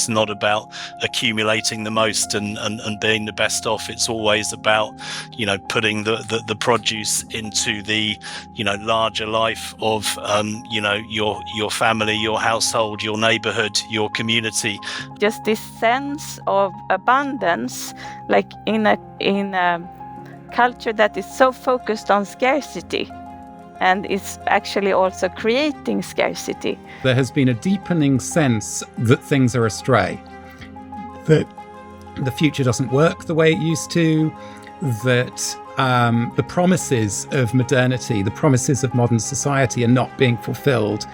It's not about accumulating the most and being the best off. It's always about, putting the produce into the, larger life of, your family, your household, your neighborhood, your community. Just this sense of abundance, like in a culture that is so focused on scarcity, and is actually also creating scarcity. There has been a deepening sense that things are astray, that the future doesn't work the way it used to, that the promises of modernity, the promises of modern society are not being fulfilled.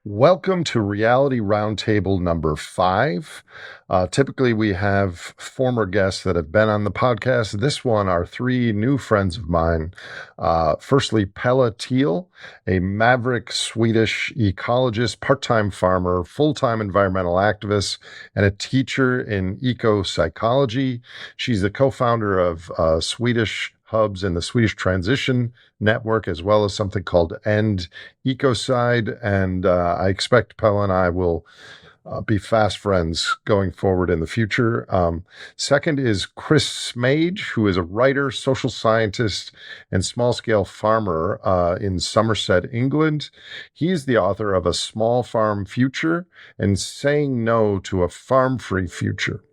Welcome to Reality Roundtable number 5. Typically, we have former guests that have been on the podcast. This one are 3 new friends of mine. Firstly, Pella Thiel, a maverick Swedish ecologist, part-time farmer, full-time environmental activist, and a teacher in eco-psychology. She's the co-founder of Swedish hubs in the Swedish Transition Network, as well as something called End Ecocide. And I expect Pella and I will be fast friends going forward in the future. Second is Chris Smaje, who is a writer, social scientist, and small-scale farmer in Somerset, England. He's the author of A Small Farm Future and Saying No to a Farm-Free Future.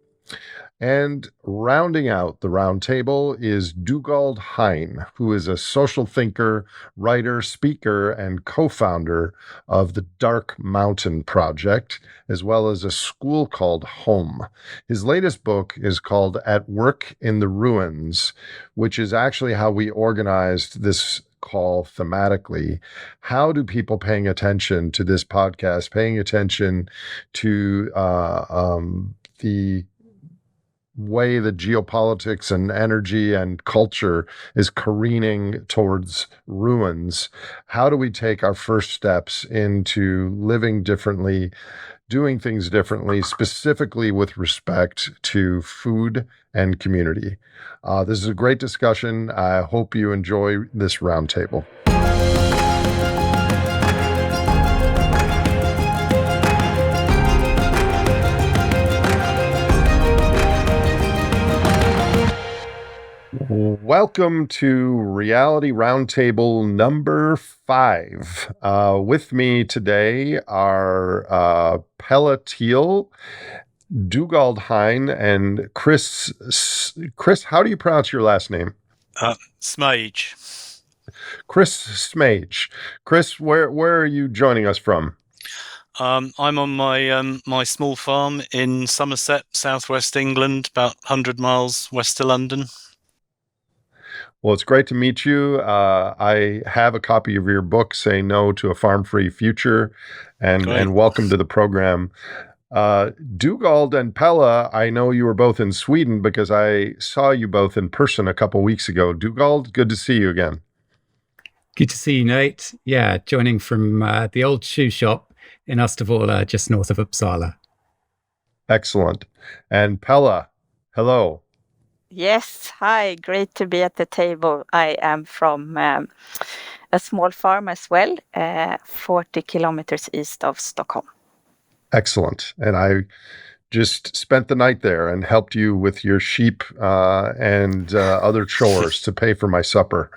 And rounding out the roundtable is Dougald Hine, who is a social thinker, writer, speaker, and co-founder of the Dark Mountain Project, as well as a school called Home. His latest book is called At Work in the Ruins, which is actually how we organized this call thematically. How do people paying attention to this podcast, paying attention to the way that geopolitics and energy and culture is careening towards ruins, how do we take our first steps into living differently, doing things differently, specifically with respect to food and community? This is a great discussion. I hope you enjoy this roundtable. Welcome to Reality Roundtable number 5. With me today are Pella Thiel, Dougald Hine, and Chris. Chris, how do you pronounce your last name? Smaje. Chris Smaje. Chris, where are you joining us from? I'm on my small farm in Somerset, southwest England, about 100 miles west of London. Well, it's great to meet you. I have a copy of your book, Say No to a Farm-Free Future, and welcome to the program. Dougald and Pella, I know you were both in Sweden because I saw you both in person a couple weeks ago. Dougald, good to see you again. Good to see you, Nate. Yeah, joining from the old shoe shop in Östervåla, just north of Uppsala. Excellent. And Pella, hello. Yes, hi, great to be at the table. I am from a small farm as well, 40 kilometers east of Stockholm. Excellent. And I just spent the night there and helped you with your sheep and other chores to pay for my supper.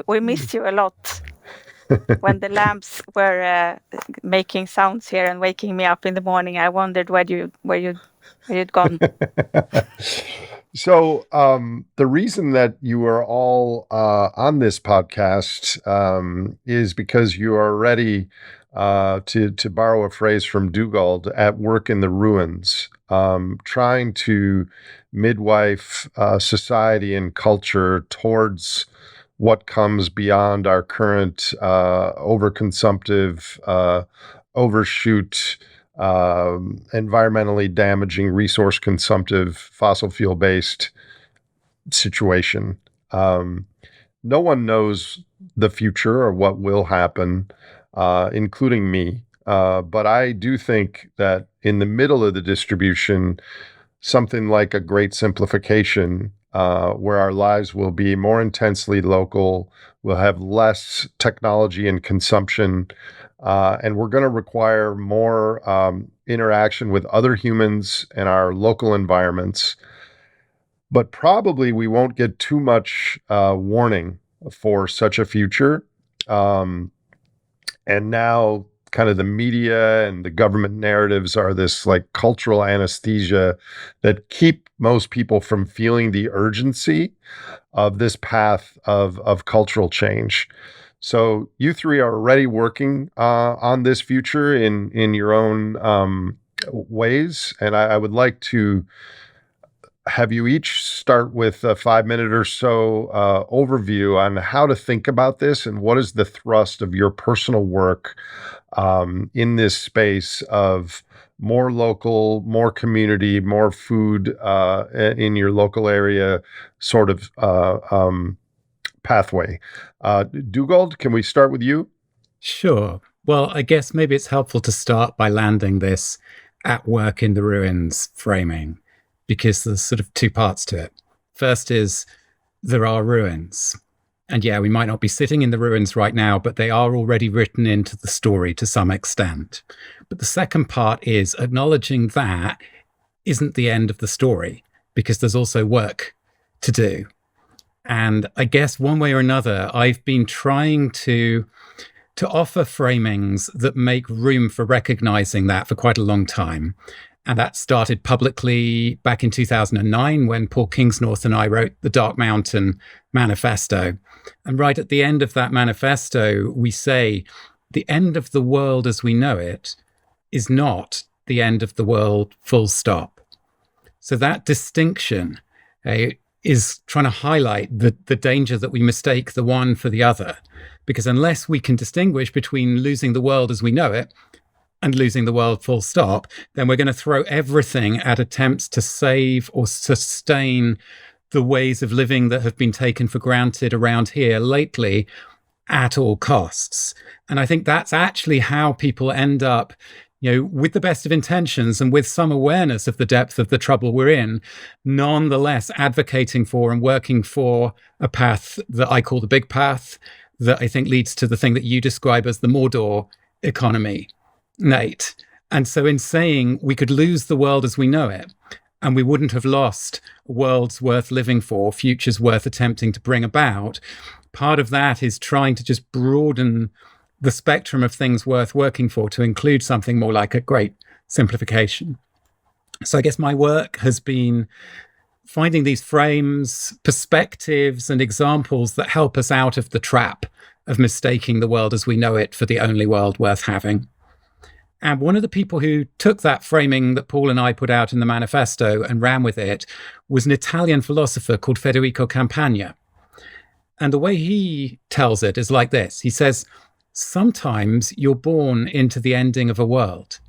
We missed you a lot. When the lambs were making sounds here and waking me up in the morning, I wondered where you'd gone. So the reason that you are all on this podcast is because you are ready, to borrow a phrase from Dougald, at work in the ruins, trying to midwife society and culture towards what comes beyond our current overconsumptive, overshoot, environmentally damaging, resource consumptive, fossil fuel based situation. No one knows the future or what will happen, including me. But I do think that in the middle of the distribution, something like a great simplification, where our lives will be more intensely local, we'll have less technology and consumption, and we're going to require more interaction with other humans in our local environments. But probably we won't get too much warning for such a future. And now kind of the media and the government narratives are this like cultural anesthesia that keep most people from feeling the urgency of this path of cultural change. So you three are already working on this future in your own ways. And I would like to have you each start with a 5-minute or so overview on how to think about this and what is the thrust of your personal work in this space of more local, more community, more food in your local area sort of pathway. Dougald, can we start with you? Sure. Well, I guess maybe it's helpful to start by landing this at work in the ruins framing, because there's sort of two parts to it. First is there are ruins. And yeah, we might not be sitting in the ruins right now, but they are already written into the story to some extent. But the second part is acknowledging that isn't the end of the story, because there's also work to do. And I guess one way or another, I've been trying to offer framings that make room for recognizing that for quite a long time. And that started publicly back in 2009 when Paul Kingsnorth and I wrote the Dark Mountain Manifesto. And right at the end of that manifesto, we say, the end of the world as we know it is not the end of the world, full stop. So that distinction is trying to highlight the danger that we mistake the one for the other. Because unless we can distinguish between losing the world as we know it and losing the world full stop, then we're going to throw everything at attempts to save or sustain the ways of living that have been taken for granted around here lately at all costs. And I think that's actually how people end up, with the best of intentions and with some awareness of the depth of the trouble we're in, nonetheless advocating for and working for a path that I call the big path, that I think leads to the thing that you describe as the Mordor economy, Nate. And so in saying we could lose the world as we know it, and we wouldn't have lost worlds worth living for, futures worth attempting to bring about, part of that is trying to just broaden the spectrum of things worth working for to include something more like a great simplification. So I guess my work has been finding these frames, perspectives, and examples that help us out of the trap of mistaking the world as we know it for the only world worth having. And one of the people who took that framing that Paul and I put out in the manifesto and ran with it was an Italian philosopher called Federico Campagna. And the way he tells it is like this. He says, sometimes you're born into the ending of a world.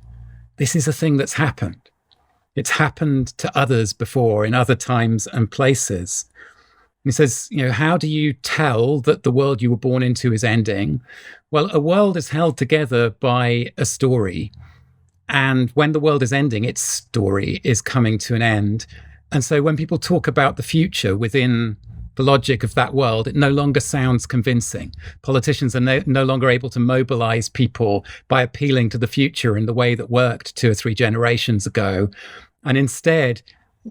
This is a thing that's happened. It's happened to others before in other times and places. He says, how do you tell that the world you were born into is ending? Well, a world is held together by a story. And when the world is ending, its story is coming to an end. And so when people talk about the future within the logic of that world, it no longer sounds convincing. Politicians are no longer able to mobilize people by appealing to the future in the way that worked 2 or 3 generations ago. And instead,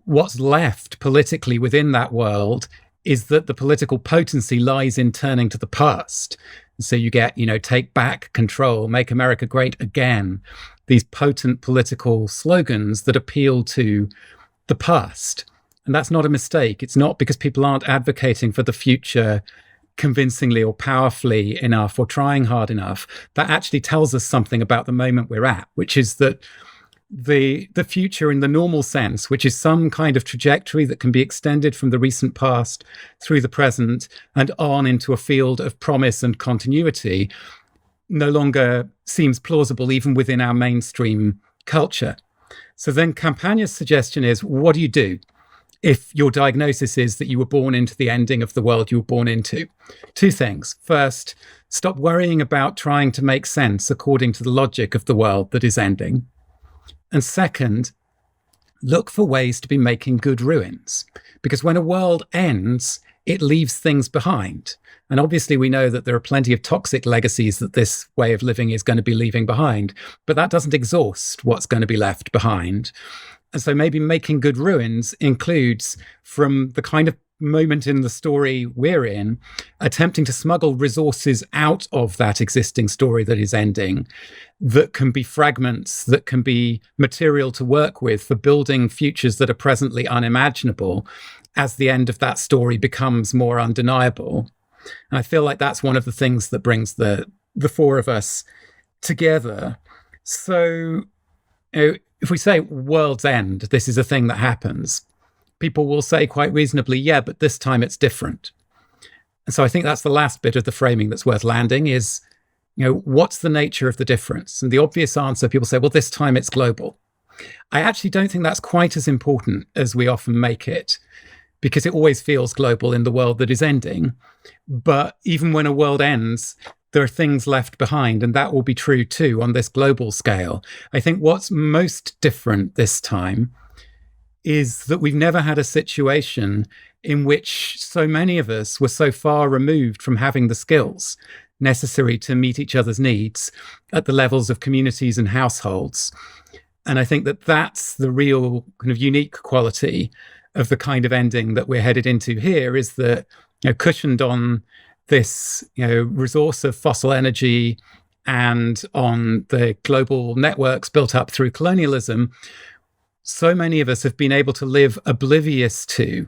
what's left politically within that world is that the political potency lies in turning to the past. So you get, take back control, make America great again, these potent political slogans that appeal to the past. And that's not a mistake. It's not because people aren't advocating for the future convincingly or powerfully enough or trying hard enough. That actually tells us something about the moment we're at, which is that the future in the normal sense, which is some kind of trajectory that can be extended from the recent past through the present and on into a field of promise and continuity, no longer seems plausible even within our mainstream culture. So then Campagna's suggestion is, what do you do if your diagnosis is that you were born into the ending of the world you were born into? 2 things. First, stop worrying about trying to make sense according to the logic of the world that is ending. And second, look for ways to be making good ruins. Because when a world ends, it leaves things behind. And obviously, we know that there are plenty of toxic legacies that this way of living is going to be leaving behind, but that doesn't exhaust what's going to be left behind. And so maybe making good ruins includes, from the kind of moment in the story we're in, attempting to smuggle resources out of that existing story that is ending, that can be fragments, that can be material to work with for building futures that are presently unimaginable as the end of that story becomes more undeniable. And I feel like that's one of the things that brings the four of us together. So, if we say world's end, this is a thing that happens, people will say quite reasonably, yeah, but this time it's different. And so I think that's the last bit of the framing that's worth landing is, what's the nature of the difference? And the obvious answer, people say, well, this time it's global. I actually don't think that's quite as important as we often make it, because it always feels global in the world that is ending. But even when a world ends, there are things left behind, and that will be true too on this global scale. I think what's most different this time is that we've never had a situation in which so many of us were so far removed from having the skills necessary to meet each other's needs at the levels of communities and households. And I think that that's the real kind of unique quality of the kind of ending that we're headed into here, is that, cushioned on this, resource of fossil energy and on the global networks built up through colonialism, so many of us have been able to live oblivious to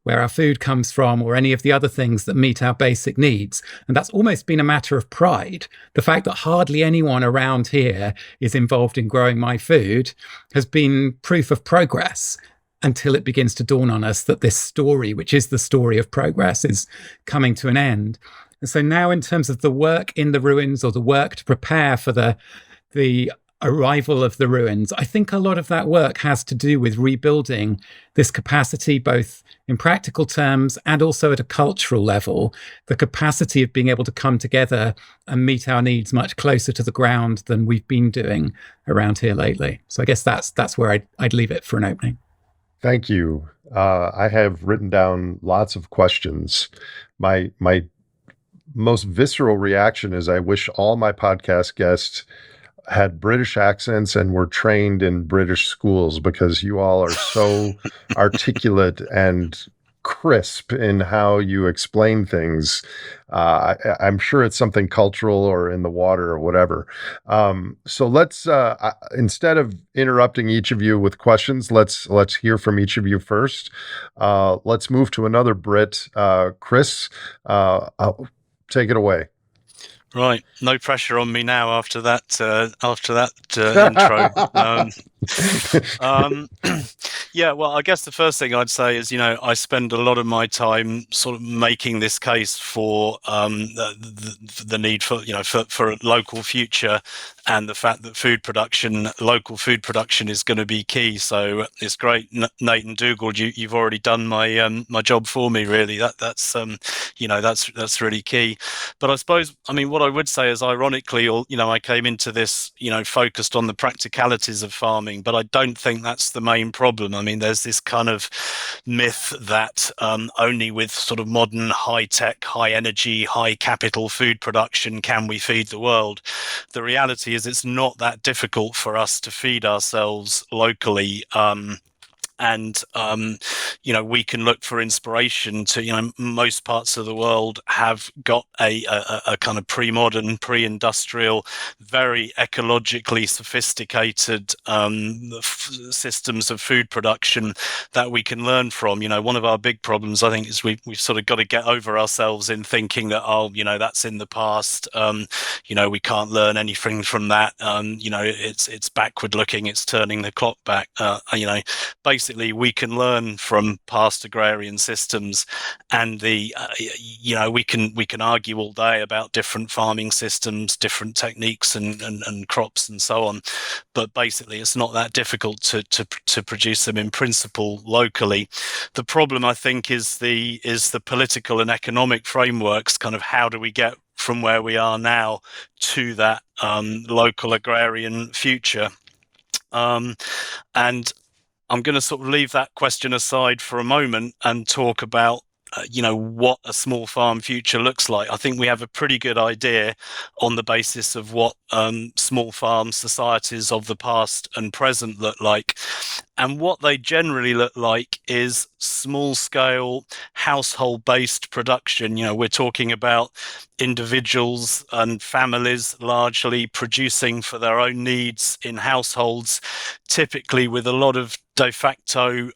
where our food comes from or any of the other things that meet our basic needs. And that's almost been a matter of pride. The fact that hardly anyone around here is involved in growing my food has been proof of progress, until it begins to dawn on us that this story, which is the story of progress, is coming to an end. And so now, in terms of the work in the ruins, or the work to prepare for the arrival of the ruins, I think a lot of that work has to do with rebuilding this capacity, both in practical terms and also at a cultural level, the capacity of being able to come together and meet our needs much closer to the ground than we've been doing around here lately. So I guess that's where I'd leave it for an opening. Thank you. I have written down lots of questions. My most visceral reaction is I wish all my podcast guests had British accents and were trained in British schools, because you all are so articulate and crisp in how you explain things. I'm sure it's something cultural or in the water or whatever. So let's, instead of interrupting each of you with questions, let's hear from each of you first. Let's move to another Brit. Chris, take it away. Right, no pressure on me now after that intro. Yeah, well, I guess the first thing I'd say is, I spend a lot of my time sort of making this case for the need for for a local future, and the fact that local food production is going to be key. So it's great, Nate and Dougald, you've already done my my job for me. Really, that's really key. But I suppose, what I would say is, ironically, I came into this, focused on the practicalities of farming, but I don't think that's the main problem. There's this kind of myth that only with sort of modern, high-tech, high-energy, high-capital food production can we feed the world. The reality is it's not that difficult for us to feed ourselves locally. And we can look for inspiration to, most parts of the world have got a kind of pre-modern, pre-industrial, very ecologically sophisticated systems of food production that we can learn from. One of our big problems, I think, is we've sort of got to get over ourselves in thinking that, that's in the past. We can't learn anything from that. It's backward looking. It's turning the clock back. Basically, we can learn from past agrarian systems, and we can argue all day about different farming systems, different techniques and crops and so on, but basically it's not that difficult to produce them in principle locally. The problem, I think, is the political and economic frameworks. Kind of, how do we get from where we are now to that local agrarian future? And I'm going to sort of leave that question aside for a moment and talk about what a small farm future looks like. I think we have a pretty good idea on the basis of what small farm societies of the past and present look like. And what they generally look like is small scale household based production. We're talking about individuals and families largely producing for their own needs in households, typically with a lot of de facto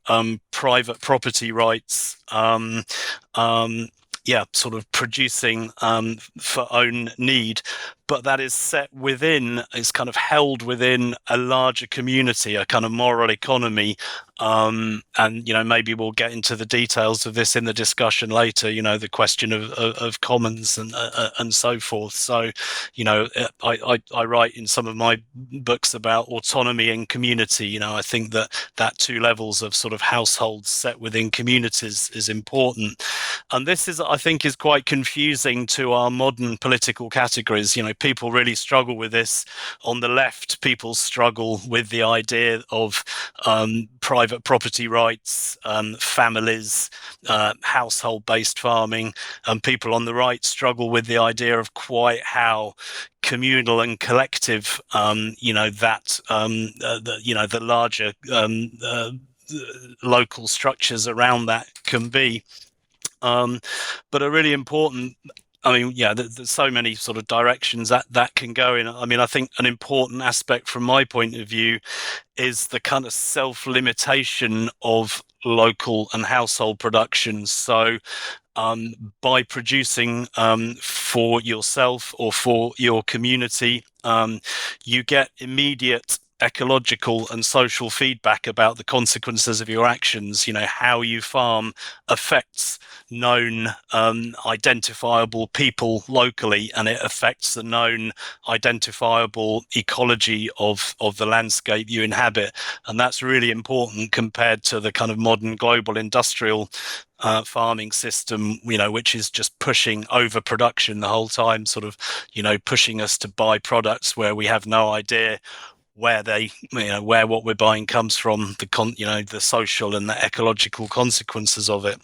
private property rights, sort of producing for own need, but that is kind of held within a larger community, a kind of moral economy. And maybe we'll get into the details of this in the discussion later, the question of commons and so forth. So I write in some of my books about autonomy and community. I think that two levels of sort of households set within communities is important, and this is, I think, is quite confusing to our modern political categories. People really struggle with this. On the left, people struggle with the idea of private property rights, families, household-based farming, and people on the right struggle with the idea of quite how communal and collective, the larger local structures around that can be. But are really important. There's so many sort of directions that can go in. I think an important aspect from my point of view is the kind of self-limitation of local and household productions. So by producing for yourself or for your community, you get immediate ecological and social feedback about the consequences of your actions. How you farm affects known identifiable people locally, and it affects the known identifiable ecology of the landscape you inhabit. And that's really important compared to the kind of modern global industrial farming system, which is just pushing overproduction the whole time, sort of, pushing us to buy products where we have no idea where what we're buying comes from, the social and the ecological consequences of it.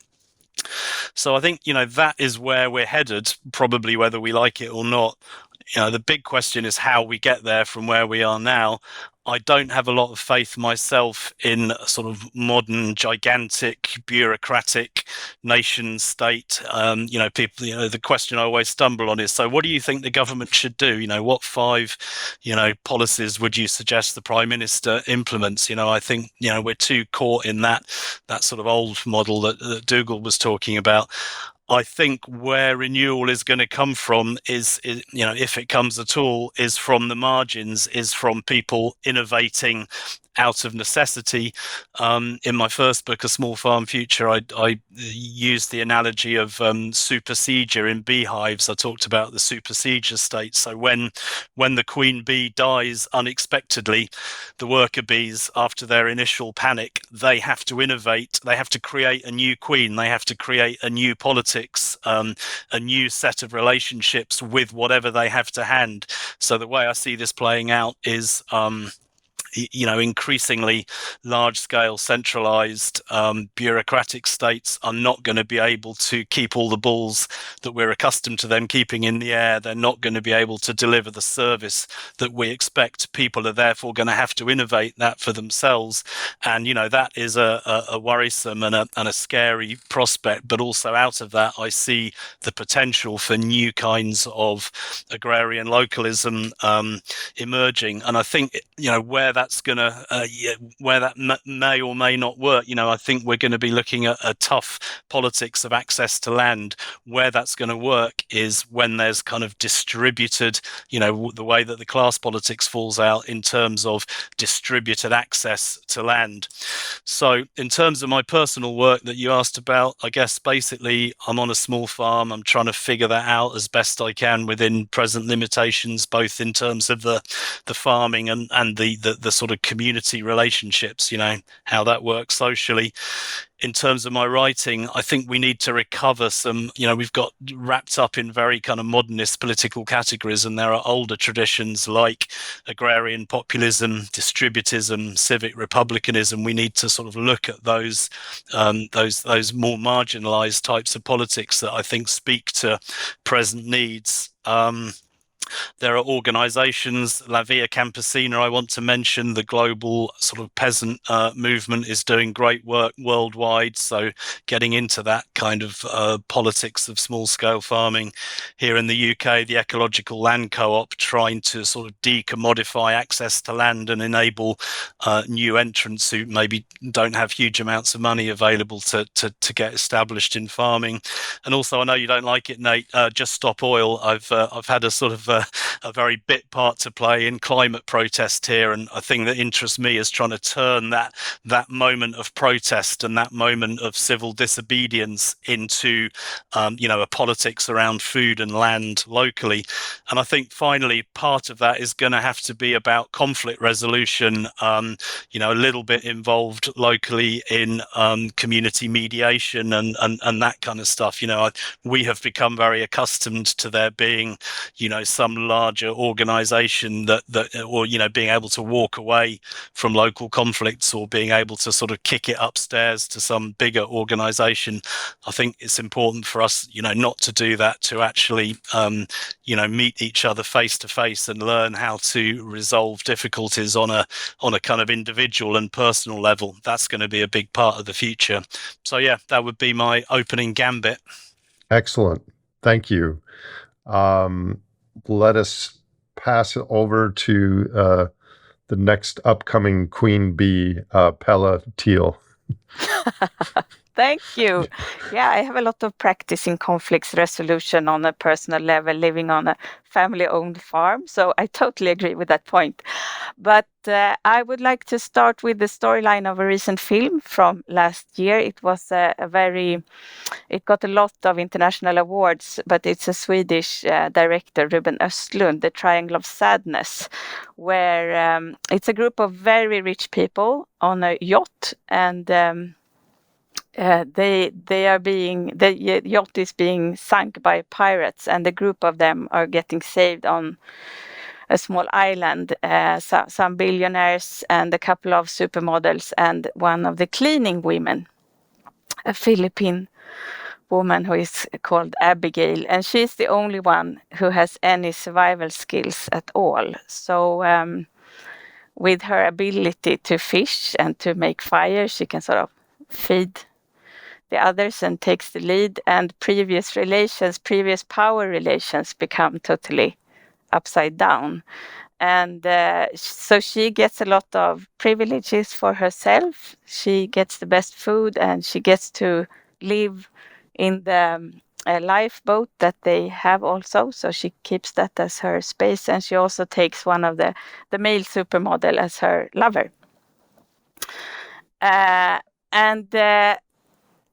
So I think, that is where we're headed, probably whether we like it or not. The big question is how we get there from where we are now. I don't have a lot of faith myself in a sort of modern, gigantic, bureaucratic nation state. People, the question I always stumble on is, so what do you think the government should do? What 5, policies would you suggest the Prime Minister implements? I think, we're too caught in that sort of old model that Dougald was talking about. I think where renewal is going to come from is, if it comes at all, is from the margins, is from people innovating out of necessity. In my first book, A Small Farm Future, I used the analogy of supersedure in beehives. I talked about the supersedure state. So when the queen bee dies unexpectedly, the worker bees, after their initial panic, they have to innovate. They have to create a new queen. They have to create a new politics, a new set of relationships with whatever they have to hand. So the way I see this playing out is increasingly large-scale, centralized, bureaucratic states are not going to be able to keep all the balls that we're accustomed to them keeping in the air. They're not going to be able to deliver the service that we expect. People are therefore going to have to innovate that for themselves. And, that is a worrisome and a scary prospect. But also out of that, I see the potential for new kinds of agrarian localism emerging. And I think, where that's going to, where that may or may not work, I think we're going to be looking at a tough politics of access to land. Where that's going to work is when there's kind of distributed, the way that the class politics falls out in terms of distributed access to land. So in terms of my personal work that you asked about, I guess basically I'm on a small farm. I'm trying to figure that out as best I can within present limitations, both in terms of the farming and the the sort of community relationships, how that works socially. In terms of my writing, I think we need to recover some, we've got wrapped up in very kind of modernist political categories, and there are older traditions like agrarian populism, distributism, civic republicanism. We need to sort of look at those more marginalized types of politics that I think speak to present needs. There are organizations, La Via Campesina, I want to mention. The global sort of peasant movement is doing great work worldwide. So getting into that kind of politics of small-scale farming. Here in the UK, the Ecological Land Co-op trying to sort of decommodify access to land and enable new entrants who maybe don't have huge amounts of money available to get established in farming. And also, I know you don't like it, Nate, Just Stop Oil. I've had a sort of a very bit part to play in climate protest here, and a thing that interests me is trying to turn that moment of protest and that moment of civil disobedience into a politics around food and land locally. And I think finally part of that is going to have to be about conflict resolution, a little bit involved locally in community mediation and that kind of stuff. We have become very accustomed to there being some larger organization that or being able to walk away from local conflicts, or being able to sort of kick it upstairs to some bigger organization. I think it's important for us not to do that, to actually meet each other face to face and learn how to resolve difficulties on a kind of individual and personal level. That's going to be a big part of the future. So yeah, that would be my opening gambit. Excellent. Thank you. Let us pass it over to the next upcoming queen bee, Pella Thiel. Thank you. Yeah, I have a lot of practice in conflicts resolution on a personal level, living on a family-owned farm. So I totally agree with that point. But I would like to start with the storyline of a recent film from last year. It was it got a lot of international awards, but it's a Swedish director, Ruben Östlund, The Triangle of Sadness, where it's a group of very rich people on a yacht, and the yacht is being sunk by pirates, and a group of them are getting saved on a small island. Some billionaires and a couple of supermodels and one of the cleaning women, a Philippine woman who is called Abigail, and she's the only one who has any survival skills at all. So with her ability to fish and to make fire, she can sort of feed the others and takes the lead, and previous power relations become totally upside down. And so she gets a lot of privileges for herself. She gets the best food, and she gets to live in the lifeboat that they have also. So she keeps that as her space, and she also takes one of the male supermodel as her lover.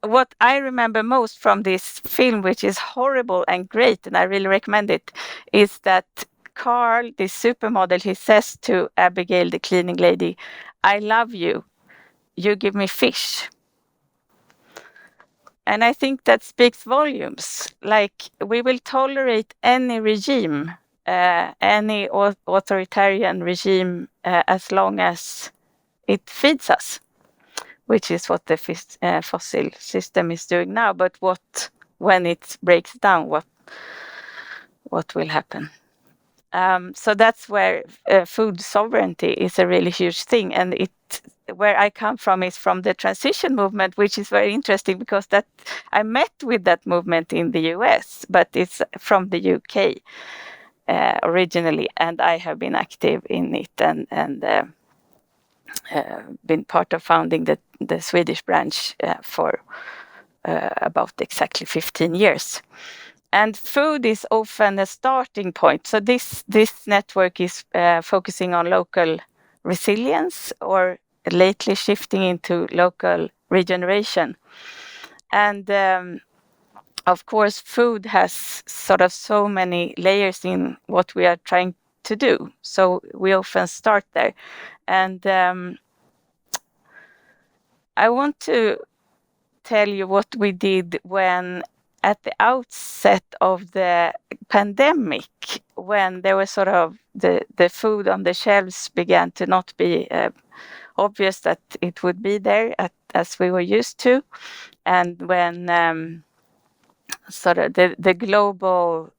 What I remember most from this film, which is horrible and great, and I really recommend it, is that Carl, the supermodel, he says to Abigail, the cleaning lady, "I love you. You give me fish." And I think that speaks volumes. Like, we will tolerate any regime, any authoritarian regime, as long as it feeds us, which is what the fossil system is doing now. But when it breaks down, what will happen? So that's where food sovereignty is a really huge thing. And where I come from is from the transition movement, which is very interesting because I met with that movement in the US, but it's from the UK originally, and I have been active in it and been part of founding the Swedish branch for about exactly 15 years. And food is often a starting point. So this network is focusing on local resilience, or lately shifting into local regeneration. And of course, food has sort of so many layers in what we are trying to do. So we often start there. And I want to tell you what we did when at the outset of the pandemic, when there was sort of the food on the shelves began to not be obvious that it would be there as we were used to. And when sort of the global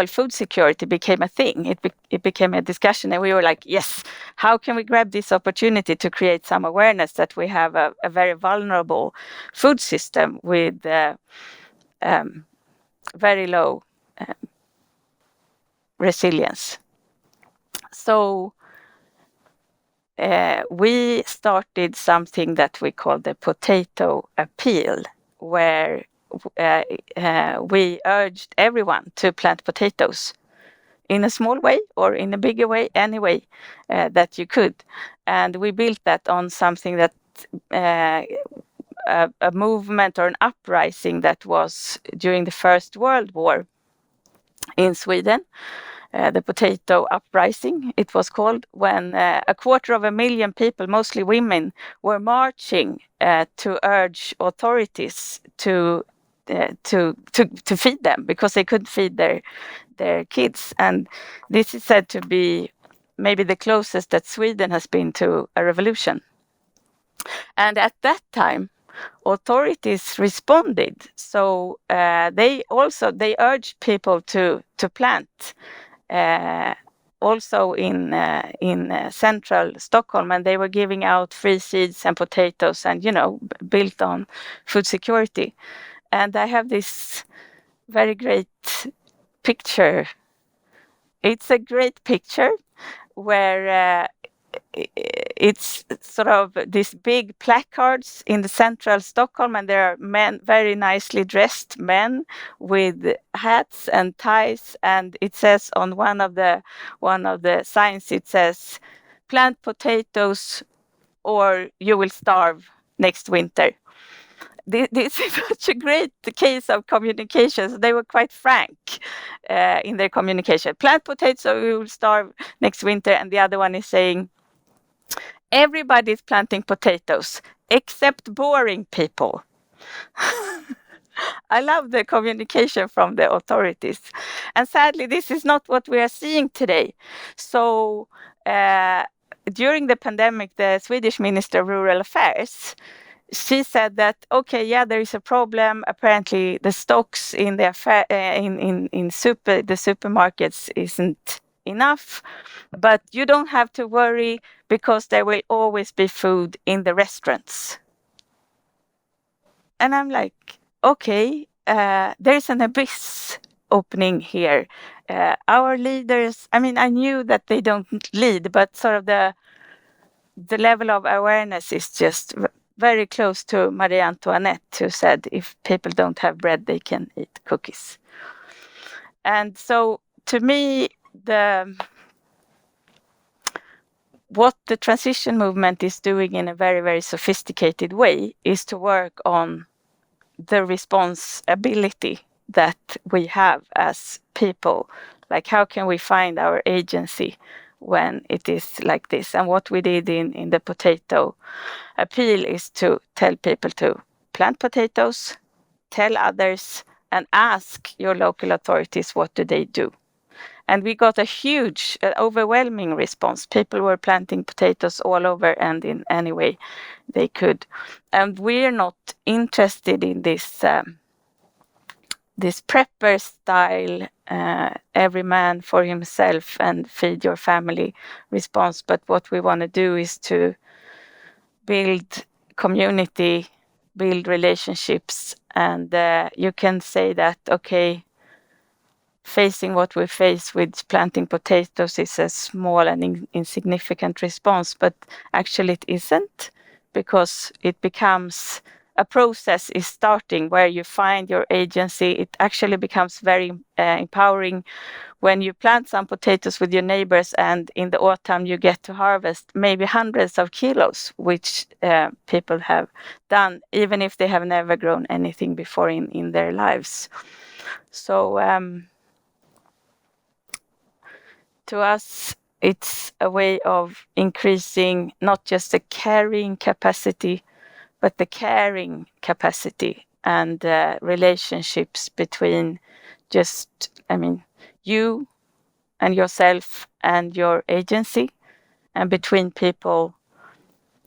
food security became a thing, it became a discussion, and we were like, yes, how can we grab this opportunity to create some awareness that we have a very vulnerable food system with very low resilience. So we started something that we call the Potato Appeal, where we urged everyone to plant potatoes in a small way or in a bigger way, any way that you could. And we built that on something that a movement or an uprising that was during the First World War in Sweden. The Potato Uprising, it was called, when 250,000 people, mostly women, were marching to urge authorities to feed them because they couldn't feed their kids. And this is said to be maybe the closest that Sweden has been to a revolution. And at that time, authorities responded. So they urged people to plant. Also in central Stockholm, and they were giving out free seeds and potatoes, and built on food security. And I have this very great picture. It's a great picture where it's sort of these big placards in the central Stockholm, and there are men, very nicely dressed men with hats and ties, and it says on one of the signs, it says, "Plant potatoes or you will starve next winter." This is such a great case of communications. They were quite frank in their communication. Plant potatoes or you will starve next winter. And the other one is saying, everybody's planting potatoes except boring people. I love the communication from the authorities. And sadly, this is not what we are seeing today. So during the pandemic, the Swedish Minister of Rural Affairs, she said that, okay, yeah, there is a problem. Apparently, the stocks in the supermarkets isn't enough, but you don't have to worry because there will always be food in the restaurants. And I'm like, okay, there's an abyss opening here. Our leaders, I mean, I knew that they don't lead, but sort of the level of awareness is just very close to Marie Antoinette, who said, if people don't have bread, they can eat cookies. And so to me, what the transition movement is doing in a very, very sophisticated way is to work on the responsibility that we have as people. Like, how can we find our agency when it is like this? And what we did in the Potato Appeal is to tell people to plant potatoes, tell others, and ask your local authorities what do they do. And we got a huge, overwhelming response. People were planting potatoes all over and in any way they could. And we're not interested in this this prepper style, every man for himself and feed your family response. But what we want to do is to build community, build relationships. And you can say that, okay, facing what we face with planting potatoes is a small and insignificant response, but actually it isn't, because it becomes a process is starting where you find your agency. It actually becomes very empowering when you plant some potatoes with your neighbors, and in the autumn you get to harvest maybe hundreds of kilos, which people have done, even if they have never grown anything before in their lives. So to us, it's a way of increasing not just the carrying capacity, but the caring capacity and relationships between you and yourself and your agency, and between people,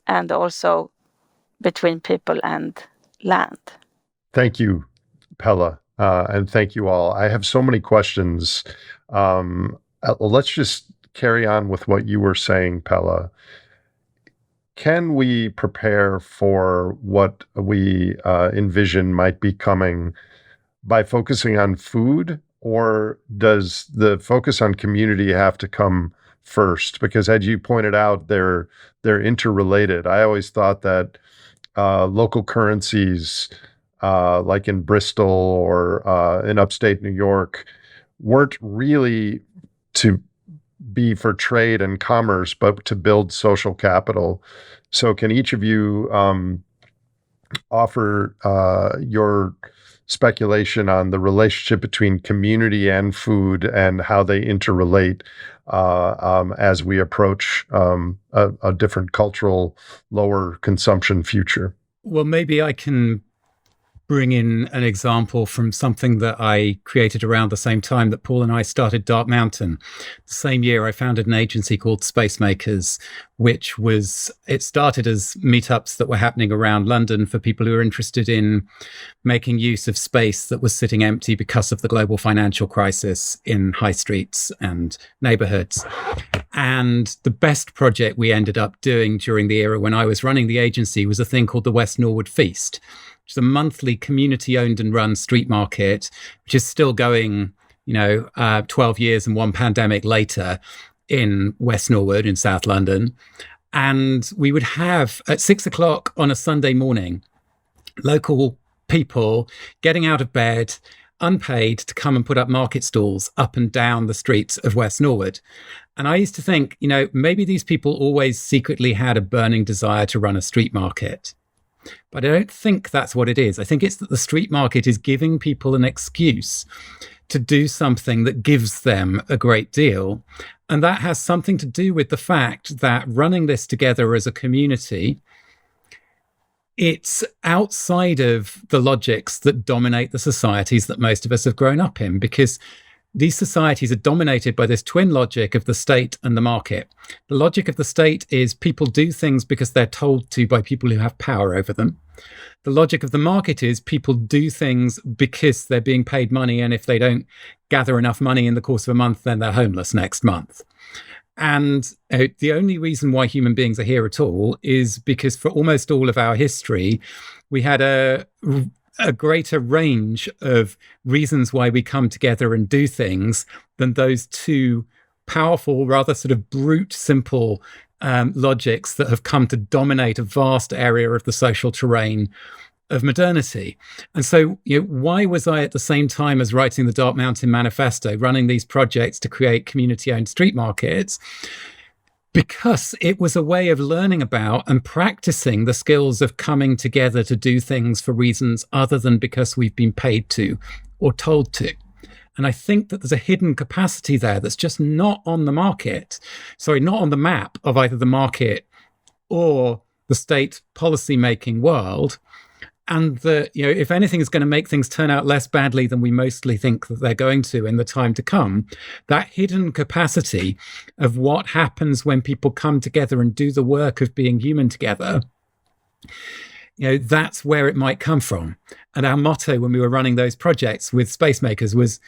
and also between people and land. Thank you, Pella, and thank you all. I have so many questions. Let's just carry on with what you were saying, Pella. Can we prepare for what we envision might be coming by focusing on food, or does the focus on community have to come first? Because as you pointed out, they're interrelated. I always thought that local currencies, like in Bristol or in upstate New York, weren't really to be for trade and commerce, but to build social capital. So can each of you offer your speculation on the relationship between community and food and how they interrelate as we approach a different cultural, lower consumption future? Well, maybe I can bring in an example from something that I created around the same time that Paul and I started Dark Mountain. The same year, I founded an agency called Space Makers, it started as meetups that were happening around London for people who were interested in making use of space that was sitting empty because of the global financial crisis in high streets and neighborhoods. And the best project we ended up doing during the era when I was running the agency was a thing called the West Norwood Feast, which is a monthly community-owned and run street market, which is still going, 12 years and one pandemic later in West Norwood in South London. And we would have, at 6:00 on a Sunday morning, local people getting out of bed, unpaid, to come and put up market stalls up and down the streets of West Norwood. And I used to think, maybe these people always secretly had a burning desire to run a street market. But I don't think that's what it is. I think it's that the street market is giving people an excuse to do something that gives them a great deal. And that has something to do with the fact that running this together as a community, it's outside of the logics that dominate the societies that most of us have grown up in, because these societies are dominated by this twin logic of the state and the market. The logic of the state is people do things because they're told to by people who have power over them. The logic of the market is people do things because they're being paid money, and if they don't gather enough money in the course of a month, then they're homeless next month. And the only reason why human beings are here at all is because for almost all of our history, we had a greater range of reasons why we come together and do things than those two powerful, rather sort of brute, simple logics that have come to dominate a vast area of the social terrain of modernity. And so, why was I, at the same time as writing the Dark Mountain Manifesto, running these projects to create community-owned street markets? Because it was a way of learning about and practicing the skills of coming together to do things for reasons other than because we've been paid to or told to. And I think that there's a hidden capacity there that's just not on the not on the map of either the market or the state policy-making world. And that, if anything is going to make things turn out less badly than we mostly think that they're going to in the time to come, that hidden capacity of what happens when people come together and do the work of being human together, that's where it might come from. And our motto when we were running those projects with Space Makers was,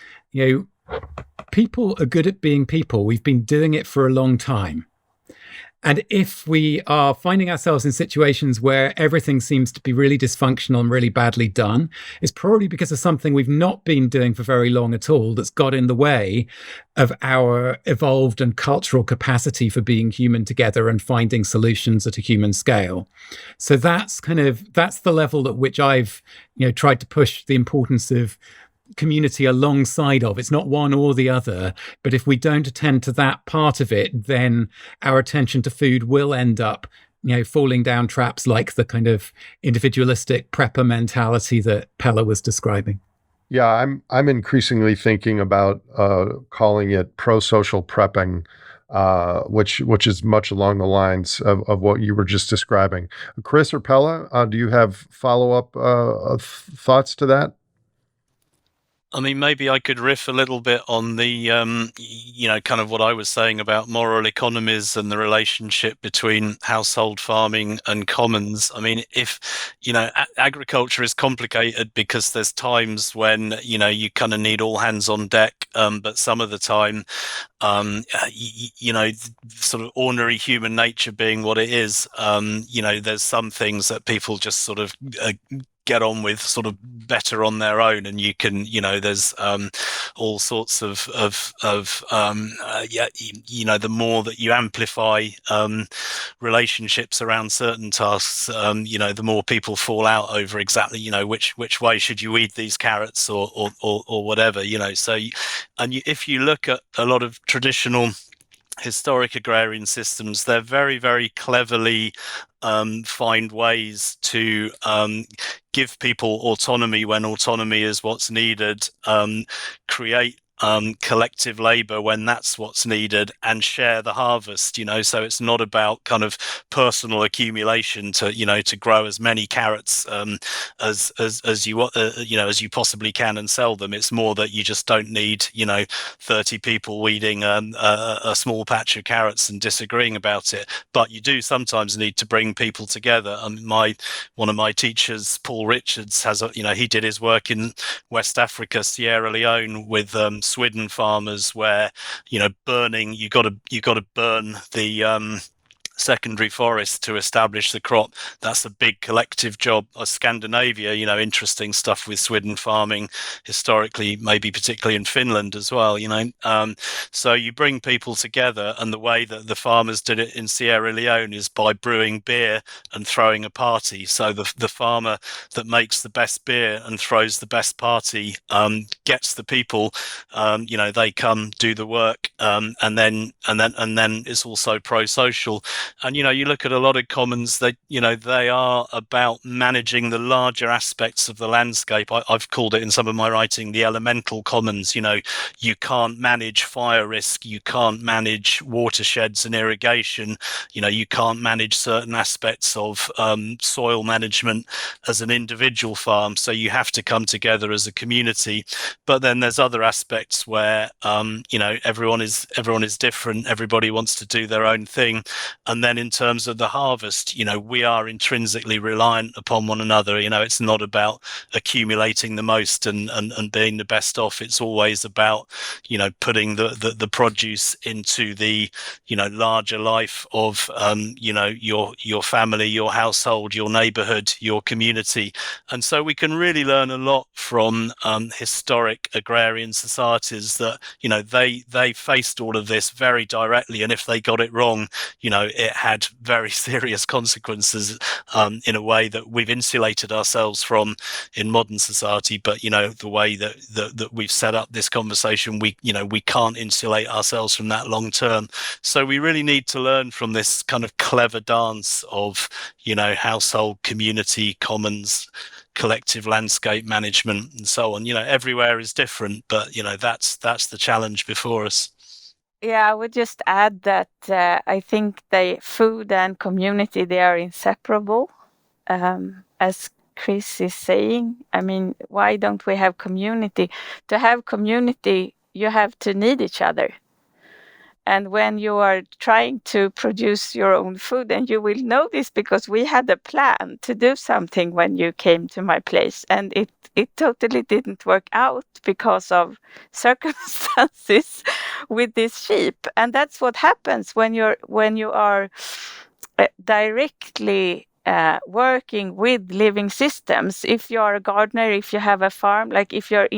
people are good at being people. We've been doing it for a long time. And if we are finding ourselves in situations where everything seems to be really dysfunctional and really badly done, it's probably because of something we've not been doing for very long at all that's got in the way of our evolved and cultural capacity for being human together and finding solutions at a human scale. So that's the level at which I've tried to push the importance of community alongside of. It's not one or the other, but if we don't attend to that part of it, then our attention to food will end up falling down traps like the kind of individualistic prepper mentality that Pella was describing. Yeah, I'm increasingly thinking about calling it pro-social prepping, which is much along the lines of what you were just describing. Chris or Pella, do you have follow-up thoughts to that? I mean, maybe I could riff a little bit on the, kind of what I was saying about moral economies and the relationship between household farming and commons. I mean, if, agriculture is complicated because there's times when, you kind of need all hands on deck, but some of the time, sort of ordinary human nature being what it is, there's some things that people just sort of get on with sort of better on their own, and you can, there's all sorts of the more that you amplify relationships around certain tasks, the more people fall out over exactly, which way should you weed these carrots or whatever, so if you look at a lot of traditional historic agrarian systems, they're very, very cleverly find ways to give people autonomy when autonomy is what's needed, create collective labor when that's what's needed, and share the harvest, so it's not about kind of personal accumulation to to grow as many carrots as you as you possibly can and sell them. It's more that you just don't need 30 people weeding a small patch of carrots and disagreeing about it, but you do sometimes need to bring people together. One of my teachers, Paul Richards, has he did his work in West Africa, Sierra Leone, with Swidden farmers, where burning, you got to burn the secondary forest to establish the crop. That's a big collective job. Scandinavia, interesting stuff with Swidden farming historically, maybe particularly in Finland as well, so you bring people together, and the way that the farmers did it in Sierra Leone is by brewing beer and throwing a party. So the farmer that makes the best beer and throws the best party gets the people, they come do the work, and then it's also pro-social. And you look at a lot of commons, they are about managing the larger aspects of the landscape. I've called it in some of my writing the elemental commons. You can't manage fire risk, you can't manage watersheds and irrigation, you can't manage certain aspects of soil management as an individual farm, so you have to come together as a community. But then there's other aspects where everyone is different, everybody wants to do their own thing. And then in terms of the harvest, we are intrinsically reliant upon one another. It's not about accumulating the most and being the best off. It's always about, putting the produce into the, larger life of, your family, your household, your neighborhood, your community. And so we can really learn a lot from historic agrarian societies that, they faced all of this very directly. And if they got it wrong, it had very serious consequences in a way that we've insulated ourselves from in modern society. But the way that we've set up this conversation, we can't insulate ourselves from that long term. So we really need to learn from this kind of clever dance of household, community, commons, collective landscape management, and so on. Everywhere is different, but that's the challenge before us. Yeah, I would just add that I think the food and community, they are inseparable. As Chris is saying, I mean, why don't we have community? To have community, you have to need each other. And when you are trying to produce your own food, and you will know this because we had a plan to do something when you came to my place, and it totally didn't work out because of circumstances with this sheep. And that's what happens when you are directly working with living systems. If you are a gardener, if you have a farm, like if you're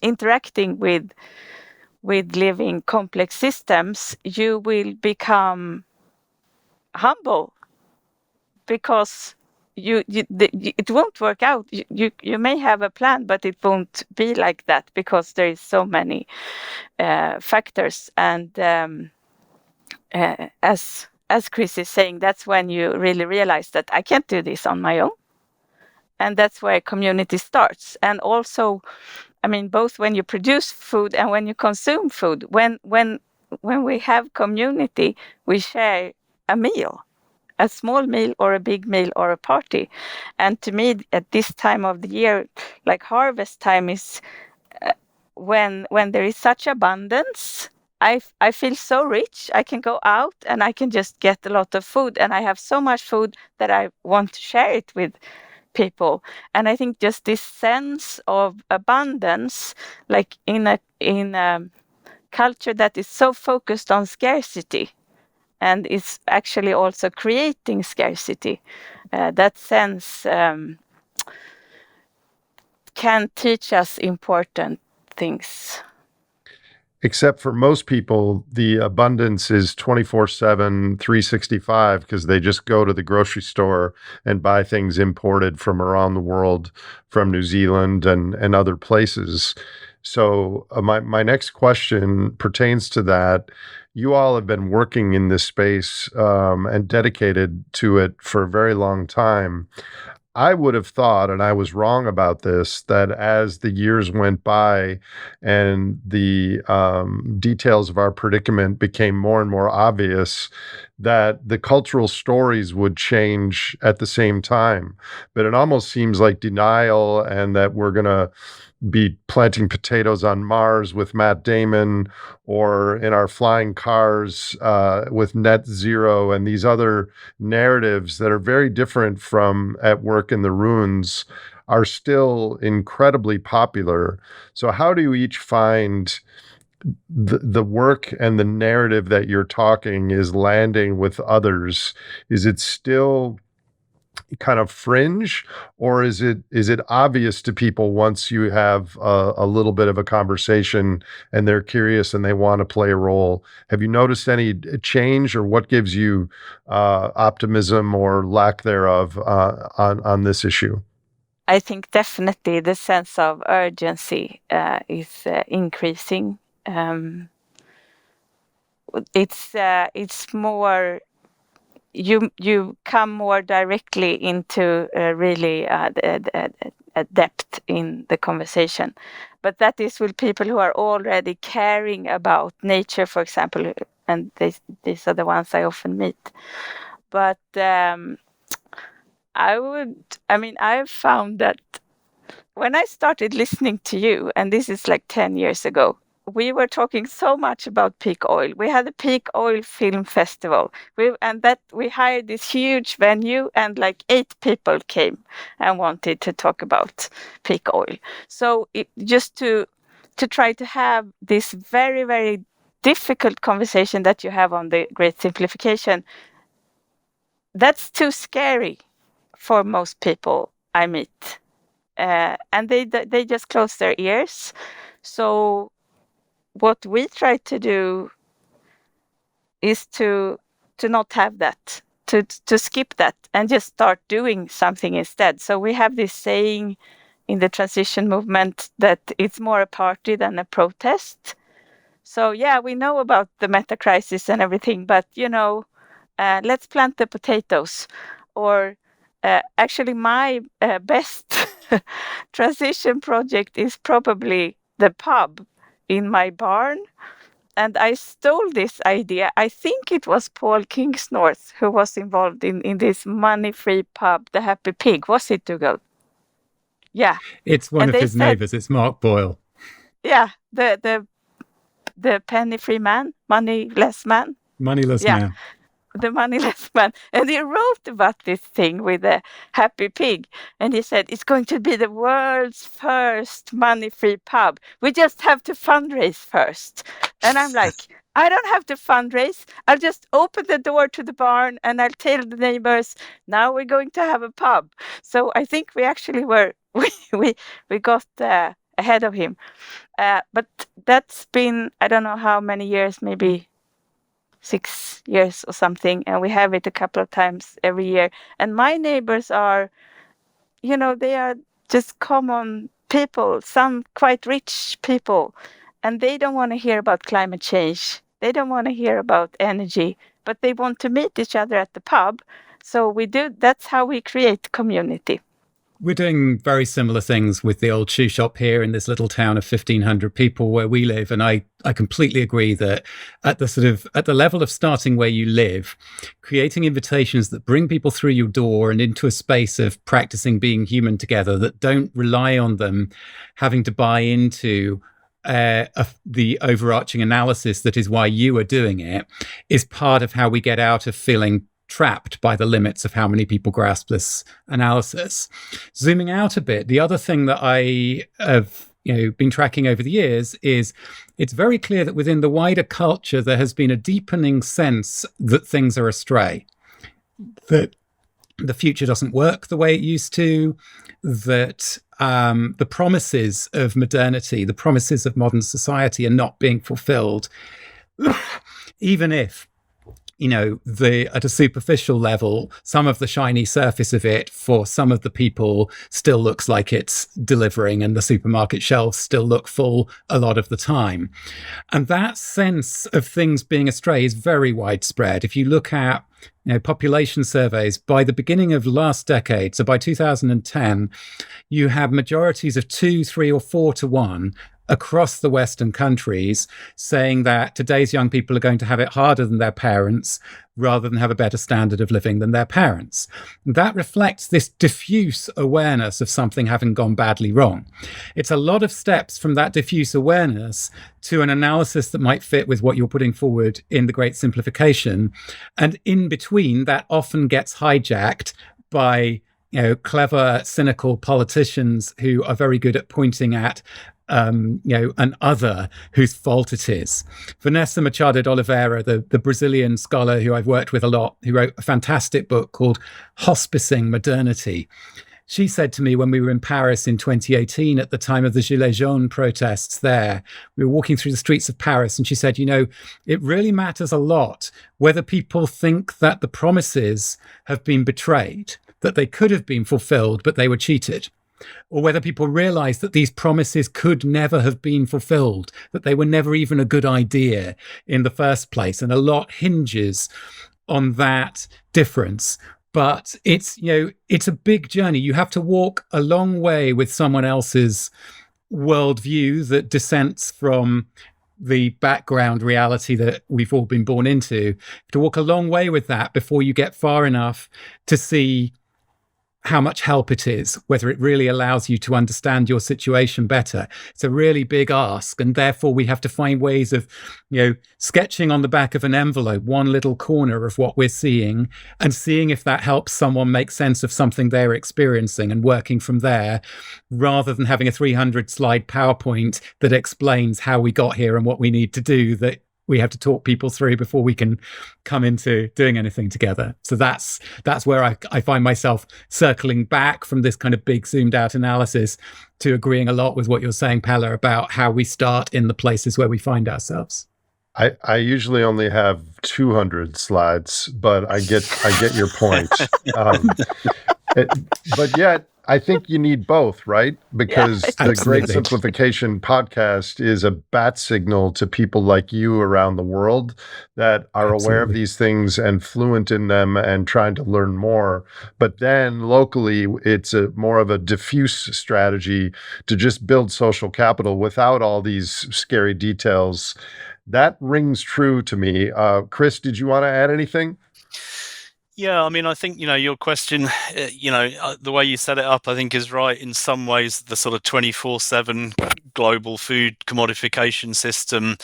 interacting with living complex systems, you will become humble, because it won't work out. You may have a plan, but it won't be like that, because there is so many factors. And as Chris is saying, that's when you really realize that I can't do this on my own. And that's where community starts. And also, I mean, both when you produce food and when you consume food, when we have community, we share a meal, a small meal or a big meal or a party. And to me, at this time of the year, like harvest time is when there is such abundance. I feel so rich. I can go out and I can just get a lot of food, and I have so much food that I want to share it with people. And I think just this sense of abundance, like in a culture that is so focused on scarcity and is actually also creating scarcity, that sense can teach us important things. Except for most people, the abundance is 24/7, 365, because they just go to the grocery store and buy things imported from around the world, from New Zealand and other places. So my next question pertains to that. You all have been working in this space and dedicated to it for a very long time. I would have thought, and I was wrong about this, that as the years went by and the details of our predicament became more and more obvious, that the cultural stories would change at the same time. But it almost seems like denial, and that we're going to be planting potatoes on Mars with Matt Damon, or in our flying cars with net zero, and these other narratives that are very different from At Work in the Ruins are still incredibly popular. So how do you each find the work and the narrative that you're talking is landing with others? Is it still kind of fringe, or is it obvious to people once you have a little bit of a conversation and they're curious and they want to play a role? Have you noticed any change, or what gives you optimism or lack thereof on this issue? I think definitely the sense of urgency is increasing. It's more, you come more directly into really a depth in the conversation, but that is with people who are already caring about nature, for example, and these are the ones I often meet. But I've found that when I started listening to you, and this is like 10 years ago, we were talking so much about peak oil. We had a peak oil film festival. We hired this huge venue, and like 8 people came and wanted to talk about peak oil. So just to try to have this very, very difficult conversation that you have on the Great Simplification, that's too scary for most people I meet. And they just close their ears. So what we try to do is to not have that, to skip that and just start doing something instead. So we have this saying in the transition movement that it's more a party than a protest. So yeah, we know about the meta crisis and everything, but let's plant the potatoes. Or actually, my best transition project is probably the pub in my barn. And I stole this idea. I think it was Paul Kingsnorth who was involved in this money-free pub, the Happy Pig. Was it, Dougald? Yeah. It's one And of they his said, neighbors. It's Mark Boyle. yeah, the penny-free man, moneyless man. Moneyless Yeah. man. The moneyless man. And he wrote about this thing with the Happy Pig. And he said, it's going to be the world's first money-free pub. We just have to fundraise first. And I'm like, I don't have to fundraise. I'll just open the door to the barn and I'll tell the neighbors, now we're going to have a pub. So I think we actually we got ahead of him. But that's been, I don't know how many years, maybe 6 years or something, and we have it a couple of times every year. And my neighbors are, they are just common people, some quite rich people, and they don't want to hear about climate change. They don't want to hear about energy, but they want to meet each other at the pub. So that's how we create community. We're doing very similar things with the old shoe shop here in this little town of 1,500 people where we live. And I completely agree that at the level of starting where you live, creating invitations that bring people through your door and into a space of practicing being human together, that don't rely on them having to buy into the overarching analysis that is why you are doing it, is part of how we get out of feeling trapped by the limits of how many people grasp this analysis. Zooming out a bit, the other thing that I have been tracking over the years is it's very clear that within the wider culture there has been a deepening sense that things are astray, that the future doesn't work the way it used to, that the promises of modernity, the promises of modern society are not being fulfilled, even if at a superficial level, some of the shiny surface of it for some of the people still looks like it's delivering and the supermarket shelves still look full a lot of the time. And that sense of things being astray is very widespread. If you look at population surveys, by the beginning of last decade, so by 2010, you have majorities of 2, 3, or 4 to 1 across the Western countries saying that today's young people are going to have it harder than their parents rather than have a better standard of living than their parents. That reflects this diffuse awareness of something having gone badly wrong. It's a lot of steps from that diffuse awareness to an analysis that might fit with what you're putting forward in The Great Simplification. And in between, that often gets hijacked by clever, cynical politicians who are very good at pointing at an other whose fault it is. Vanessa Machado de Oliveira, the Brazilian scholar who I've worked with a lot, who wrote a fantastic book called Hospicing Modernity. She said to me when we were in Paris in 2018 at the time of the Gilets jaunes protests there, we were walking through the streets of Paris, and she said, it really matters a lot whether people think that the promises have been betrayed, that they could have been fulfilled, but they were cheated, or whether people realize that these promises could never have been fulfilled, that they were never even a good idea in the first place. And a lot hinges on that difference. But it's a big journey. You have to walk a long way with someone else's worldview that dissents from the background reality that we've all been born into. You have to walk a long way with that before you get far enough to see how much help it is, whether it really allows you to understand your situation better. It's a really big ask, and therefore we have to find ways of, sketching on the back of an envelope one little corner of what we're seeing and seeing if that helps someone make sense of something they're experiencing and working from there, rather than having a 300-slide PowerPoint that explains how we got here and what we need to do, that we have to talk people through before we can come into doing anything together. So that's where I find myself circling back from this kind of big zoomed out analysis to agreeing a lot with what you're saying, Pella, about how we start in the places where we find ourselves. I usually only have 200 slides, but I get your point. But yet, I think you need both, right? Because the Great Simplification podcast is a bat signal to people like you around the world that are aware of these things and fluent in them and trying to learn more. But then locally, it's more of a diffuse strategy to just build social capital without all these scary details. That rings true to me. Chris, did you want to add anything? Yeah, I mean, I think, your question, the way you set it up, I think is right. In some ways, the sort of 24/7 global food commodification system,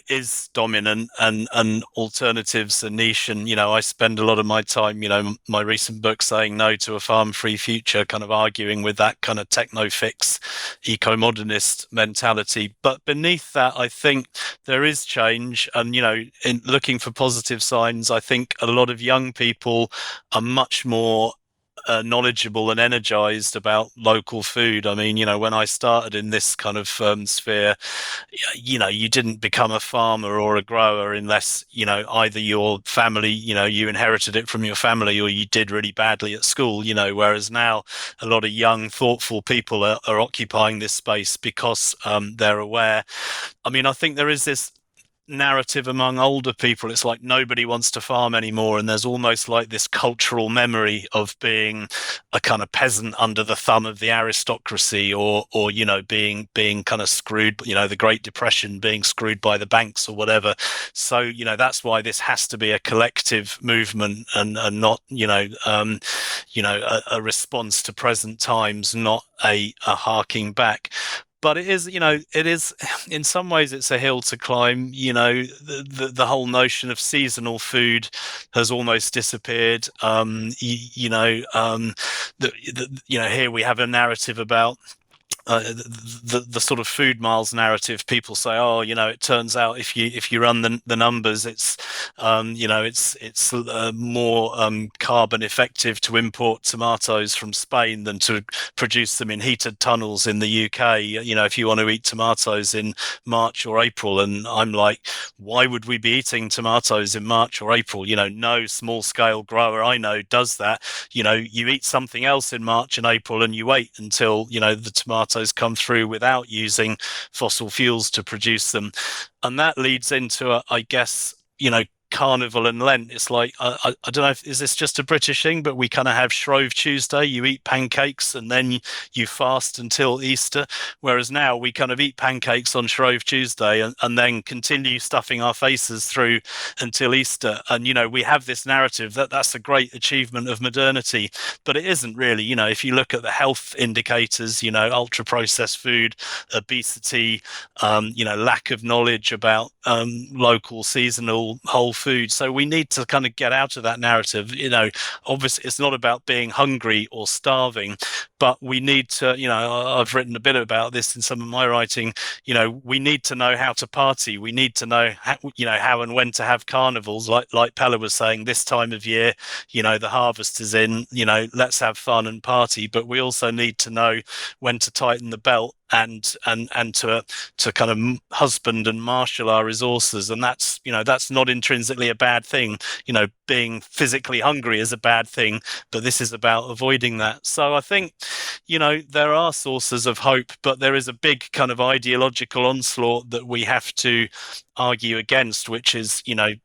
is dominant, and alternatives are niche. And, I spend a lot of my time, my recent book, Saying No to a Farm-Free Future, kind of arguing with that kind of techno-fix, eco-modernist mentality. But beneath that, I think there is change. And, in looking for positive signs, I think a lot of young people are much more knowledgeable and energized about local food. I mean, when I started in this kind of sphere, you didn't become a farmer or a grower unless, either your family, you inherited it from your family, or you did really badly at school, whereas now a lot of young, thoughtful people are occupying this space because they're aware. I mean, I think there is this narrative among older people. It's like nobody wants to farm anymore, and there's almost like this cultural memory of being a kind of peasant under the thumb of the aristocracy, or being kind of screwed, the Great Depression, being screwed by the banks or whatever. So that's why this has to be a collective movement, and not a response to present times, not a harking back. But it is in some ways it's a hill to climb. The whole notion of seasonal food has almost disappeared. Here we have a narrative about the sort of food miles narrative. People say, it turns out if you run the numbers, it's more carbon effective to import tomatoes from Spain than to produce them in heated tunnels in the UK. If you want to eat tomatoes in March or April, and I'm like, why would we be eating tomatoes in March or April? No small scale grower I know does that. You eat something else in March and April, and you wait until the tomatoes come through without using fossil fuels to produce them. And that leads into I guess Carnival and Lent. It's like I don't know, is this just a British thing, but we kind of have Shrove Tuesday. You eat pancakes and then you fast until Easter, whereas now we kind of eat pancakes on Shrove Tuesday and then continue stuffing our faces through until Easter. And we have this narrative that's a great achievement of modernity, but it isn't really. If you look at the health indicators, ultra processed food, obesity, lack of knowledge about local seasonal whole food. So we need to kind of get out of that narrative. Obviously it's not about being hungry or starving, but we need to, I've written a bit about this in some of my writing. We need to know how to party. We need to know how and when to have carnivals, like Pella was saying. This time of year, the harvest is in, let's have fun and party, but we also need to know when to tighten the belt and to kind of husband and marshal our resources. And that's not intrinsically a bad thing. Being physically hungry is a bad thing, but this is about avoiding that. So I think there are sources of hope, but there is a big kind of ideological onslaught that we have to argue against, which is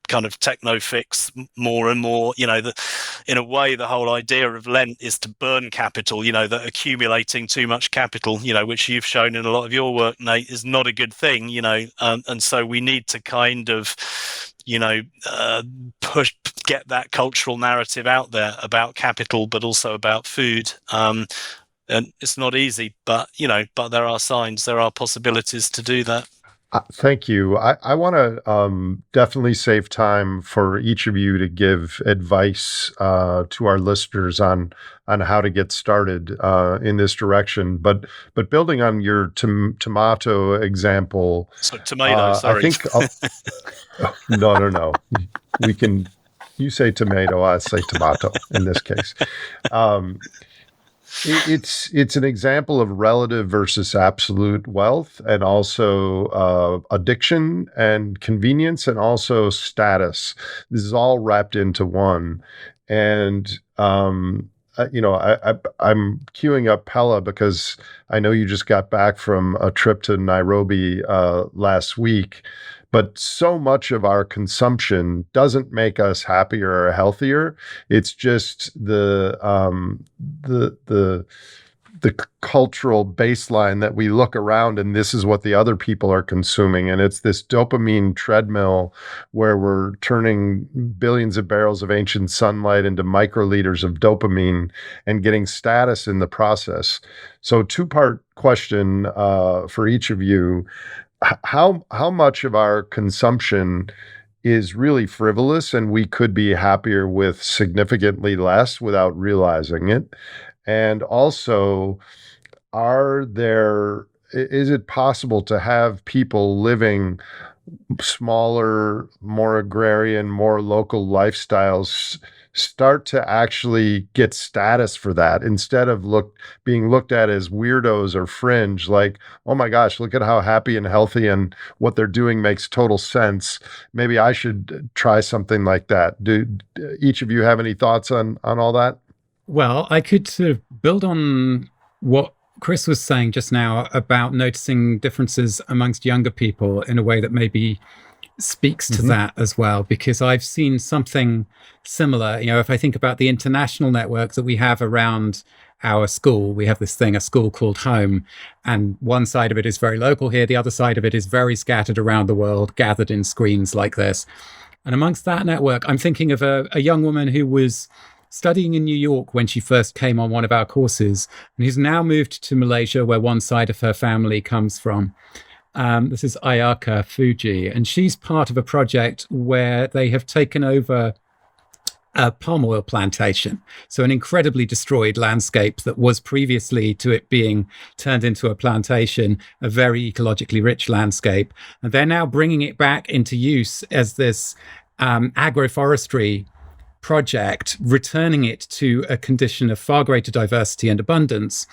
kind of techno fix more and more. In a way, the whole idea of Lent is to burn capital. That accumulating too much capital, which you've shown in a lot of your work, Nate, is not a good thing. And so we need to kind of get that cultural narrative out there about capital, but also about food. And it's not easy, but there are signs, there are possibilities to do that. Thank you. I want to definitely save time for each of you to give advice to our listeners on how to get started in this direction. But building on your tomato example, so tomato. Sorry, I think no. We can. You say tomato, I say tomato in this case. It's an example of relative versus absolute wealth, and also addiction and convenience, and also status. This is all wrapped into one. And I'm queuing up Pella because I know you just got back from a trip to Nairobi last week. But so much of our consumption doesn't make us happier or healthier. It's just the cultural baseline that we look around, and this is what the other people are consuming. And it's this dopamine treadmill where we're turning billions of barrels of ancient sunlight into microliters of dopamine and getting status in the process. So two-part question for each of you. How much of our consumption is really frivolous and we could be happier with significantly less without realizing it? And also, is it possible to have people living smaller, more agrarian, more local lifestyles start to actually get status for that, instead of being looked at as weirdos or fringe, like, oh my gosh, look at how happy and healthy and what they're doing makes total sense. Maybe I should try something like that. Do each of you have any thoughts on all that? Well, I could sort of build on what Chris was saying just now about noticing differences amongst younger people in a way that maybe speaks to that as well, because I've seen something similar. If I think about the international network that we have around our school, we have this thing, a school called home, and one side of it is very local here, the other side of it is very scattered around the world, gathered in screens like this. And amongst that network, I'm thinking of a young woman who was studying in New York when she first came on one of our courses, and who's now moved to Malaysia, where one side of her family comes from. This is Ayaka Fuji, and she's part of a project where they have taken over a palm oil plantation. So an incredibly destroyed landscape that was previously, to it being turned into a plantation, a very ecologically rich landscape. And they're now bringing it back into use as this agroforestry project, returning it to a condition of far greater diversity and abundance.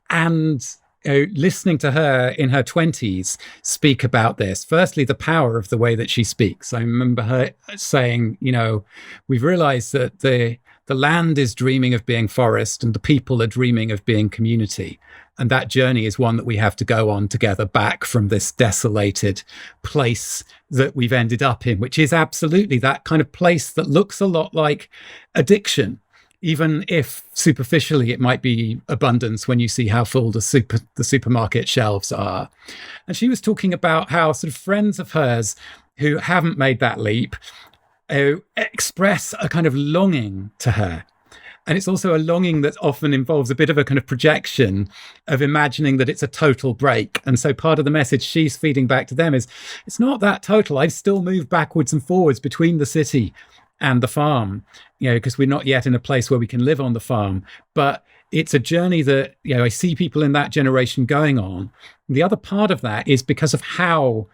And listening to her in her 20s speak about this, firstly, the power of the way that she speaks. I remember her saying, we've realized that the land is dreaming of being forest and the people are dreaming of being community. And that journey is one that we have to go on together back from this desolated place that we've ended up in, which is absolutely that kind of place that looks a lot like addiction. Even if superficially it might be abundance when you see how full the supermarket shelves are. And she was talking about how sort of friends of hers who haven't made that leap express a kind of longing to her. And it's also a longing that often involves a bit of a kind of projection of imagining that it's a total break. And so part of the message she's feeding back to them is, it's not that total. I've still moved backwards and forwards between the city and the farm, because we're not yet in a place where we can live on the farm. But it's a journey that, I see people in that generation going on. And the other part of that is because of how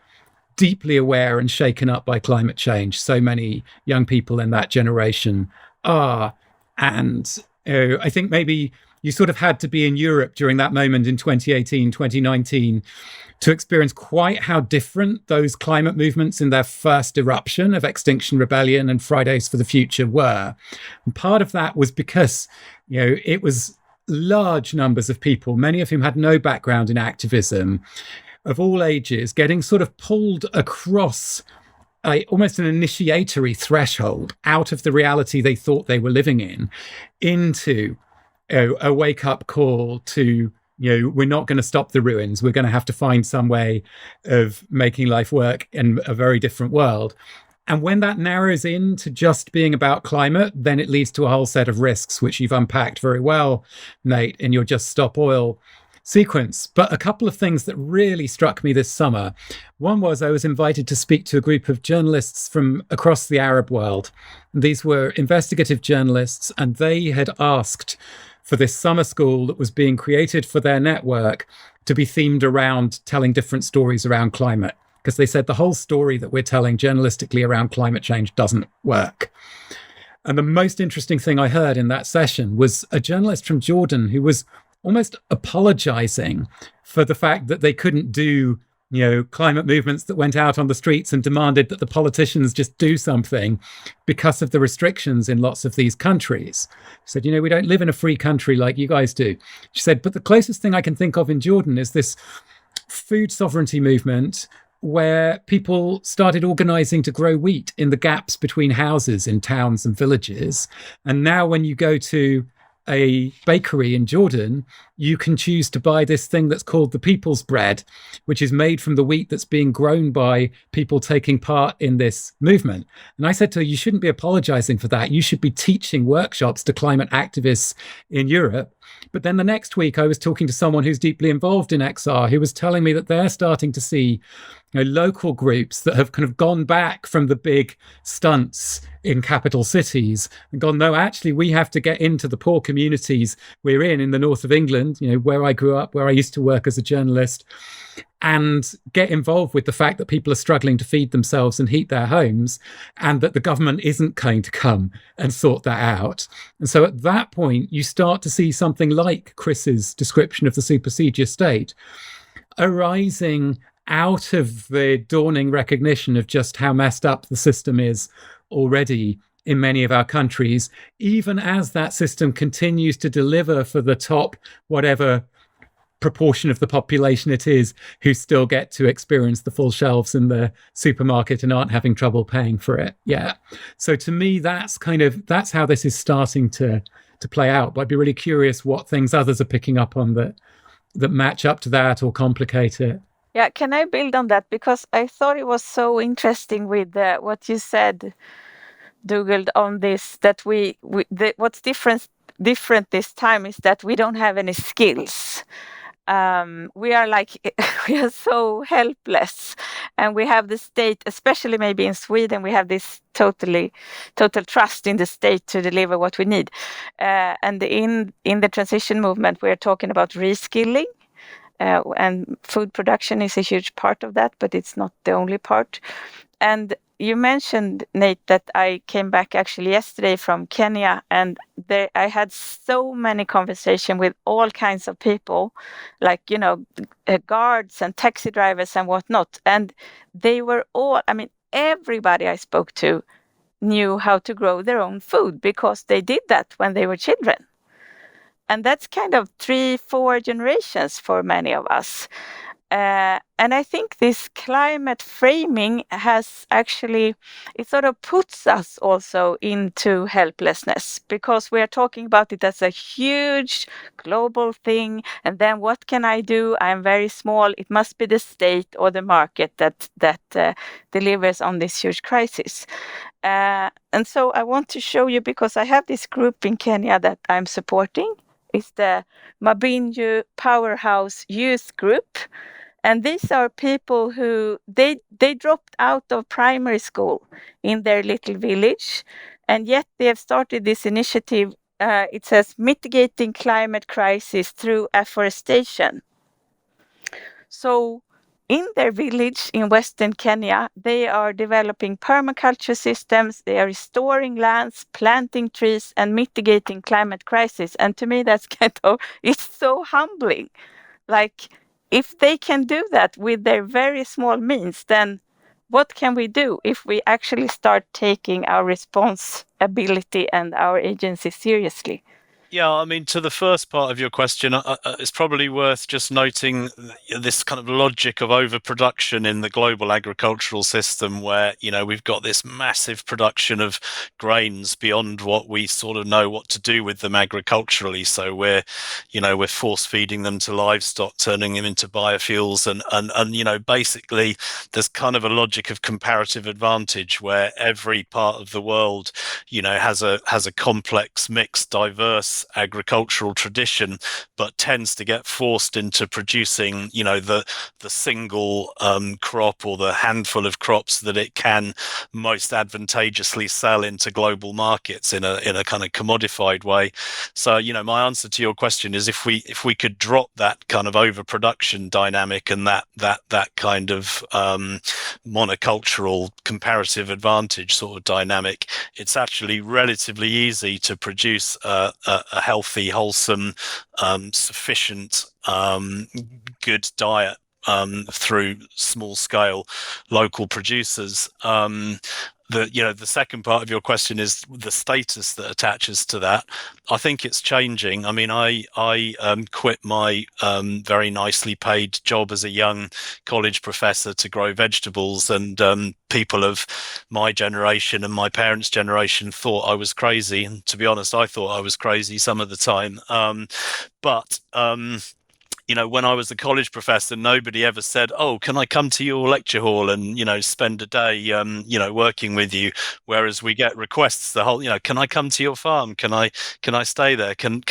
deeply aware and shaken up by climate change so many young people in that generation are. And I think maybe you sort of had to be in Europe during that moment in 2018, 2019, to experience quite how different those climate movements in their first eruption of Extinction Rebellion and Fridays for the Future were. And part of that was because, it was large numbers of people, many of whom had no background in activism, of all ages, getting sort of pulled across almost an initiatory threshold out of the reality they thought they were living in into a wake-up call to, we're not going to stop the ruins. We're going to have to find some way of making life work in a very different world. And when that narrows in to just being about climate, then it leads to a whole set of risks, which you've unpacked very well, Nate, in your Just Stop Oil sequence. But a couple of things that really struck me this summer. One was I was invited to speak to a group of journalists from across the Arab world. These were investigative journalists, and they had asked for this summer school that was being created for their network to be themed around telling different stories around climate. Because they said the whole story that we're telling journalistically around climate change doesn't work. And the most interesting thing I heard in that session was a journalist from Jordan who was almost apologizing for the fact that they couldn't do, climate movements that went out on the streets and demanded that the politicians just do something because of the restrictions in lots of these countries. She said, we don't live in a free country like you guys do. She said, but the closest thing I can think of in Jordan is this food sovereignty movement where people started organizing to grow wheat in the gaps between houses in towns and villages. And now when you go to a bakery in Jordan, you can choose to buy this thing that's called the people's bread, which is made from the wheat that's being grown by people taking part in this movement. And I said to her, you shouldn't be apologizing for that. You should be teaching workshops to climate activists in Europe. But then the next week, I was talking to someone who's deeply involved in XR, who was telling me that they're starting to see local groups that have kind of gone back from the big stunts in capital cities and gone, no, actually, we have to get into the poor communities we're in the north of England, where I grew up, where I used to work as a journalist, and get involved with the fact that people are struggling to feed themselves and heat their homes, and that the government isn't going to come and sort that out. And so at that point, you start to see something like Chris's description of the supersedure state arising out of the dawning recognition of just how messed up the system is already in many of our countries, even as that system continues to deliver for the top, whatever proportion of the population it is who still get to experience the full shelves in the supermarket and aren't having trouble paying for it. Yeah. So to me, that's how this is starting to play out. But I'd be really curious what things others are picking up on that match up to that or complicate it. Yeah, can I build on that? Because I thought it was so interesting with what you said, Dougald, on this, that what's different this time is that we don't have any skills. We are we are so helpless, and we have the state, especially maybe in Sweden, we have this total trust in the state to deliver what we need. And in the transition movement, we're talking about reskilling. And food production is a huge part of that, but it's not the only part. And you mentioned, Nate, that I came back actually yesterday from Kenya, and there I had so many conversations with all kinds of people, like, guards and taxi drivers and whatnot. And they were all, everybody I spoke to knew how to grow their own food because they did that when they were children. And that's kind of 3-4 generations for many of us. And I think this climate framing has actually, it sort of puts us also into helplessness, because we are talking about it as a huge global thing. And then what can I do? I'm very small. It must be the state or the market that delivers on this huge crisis. And so I want to show you, because I have this group in Kenya that I'm supporting. It's the Mabinju Powerhouse Youth Group. And these are people who, they dropped out of primary school in their little village, and yet they have started this initiative. It says mitigating climate crisis through afforestation. So in their village in Western Kenya, they are developing permaculture systems, they are restoring lands, planting trees, and mitigating climate crisis. And to me, that's it's so humbling. Like, if they can do that with their very small means, then what can we do if we actually start taking our responsibility and our agency seriously? Yeah, to the first part of your question, it's probably worth just noting this kind of logic of overproduction in the global agricultural system, where, we've got this massive production of grains beyond what we sort of know what to do with them agriculturally. So we're force feeding them to livestock, turning them into biofuels, and basically there's kind of a logic of comparative advantage where every part of the world, has a complex, mixed, diverse agricultural tradition, but tends to get forced into producing, the single crop or the handful of crops that it can most advantageously sell into global markets in a kind of commodified way. So, my answer to your question is, if we could drop that kind of overproduction dynamic and that kind of monocultural comparative advantage sort of dynamic, it's actually relatively easy to produce a healthy, wholesome, sufficient, good diet through small scale local producers. The second part of your question is the status that attaches to that. I think it's changing. I quit my very nicely paid job as a young college professor to grow vegetables, and people of my generation and my parents' generation thought I was crazy. And to be honest, I thought I was crazy some of the time. But when I was a college professor, nobody ever said, "Oh, can I come to your lecture hall and, spend a day, working with you?" Whereas we get requests the whole, "Can I come to your farm? Can I stay there? Can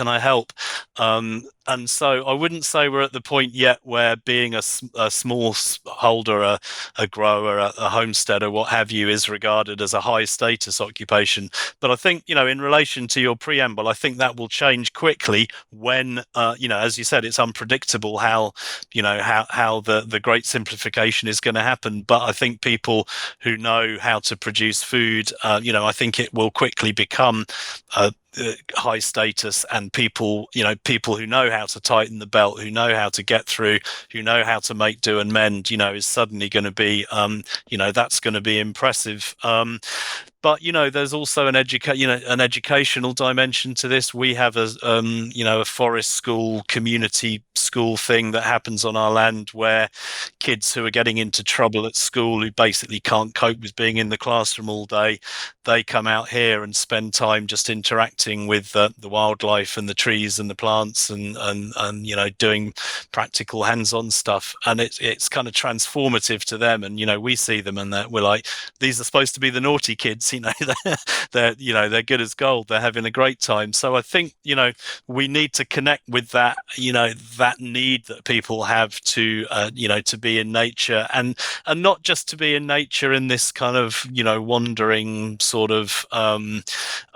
I help?" And so I wouldn't say we're at the point yet where being a small holder, a grower, a homesteader, what have you, is regarded as a high status occupation. But I think, in relation to your preamble, I think that will change quickly when, as you said, it's unpredictable how the great simplification is going to happen. But I think people who know how to produce food, I think it will quickly become high status, and people who know how to tighten the belt, who know how to get through, who know how to make do and mend, is suddenly going to be, that's going to be impressive. But there's also an educational dimension to this. We have a forest school, community school thing that happens on our land, where kids who are getting into trouble at school, who basically can't cope with being in the classroom all day, they come out here and spend time just interacting with the wildlife and the trees and the plants, and doing practical hands-on stuff, and it's kind of transformative to them. And we see them, and we're like, these are supposed to be the naughty kids. They're good as gold. They're having a great time. So I think we need to connect with that that need that people have to to be in nature, and not just to be in nature in this kind of wandering sort of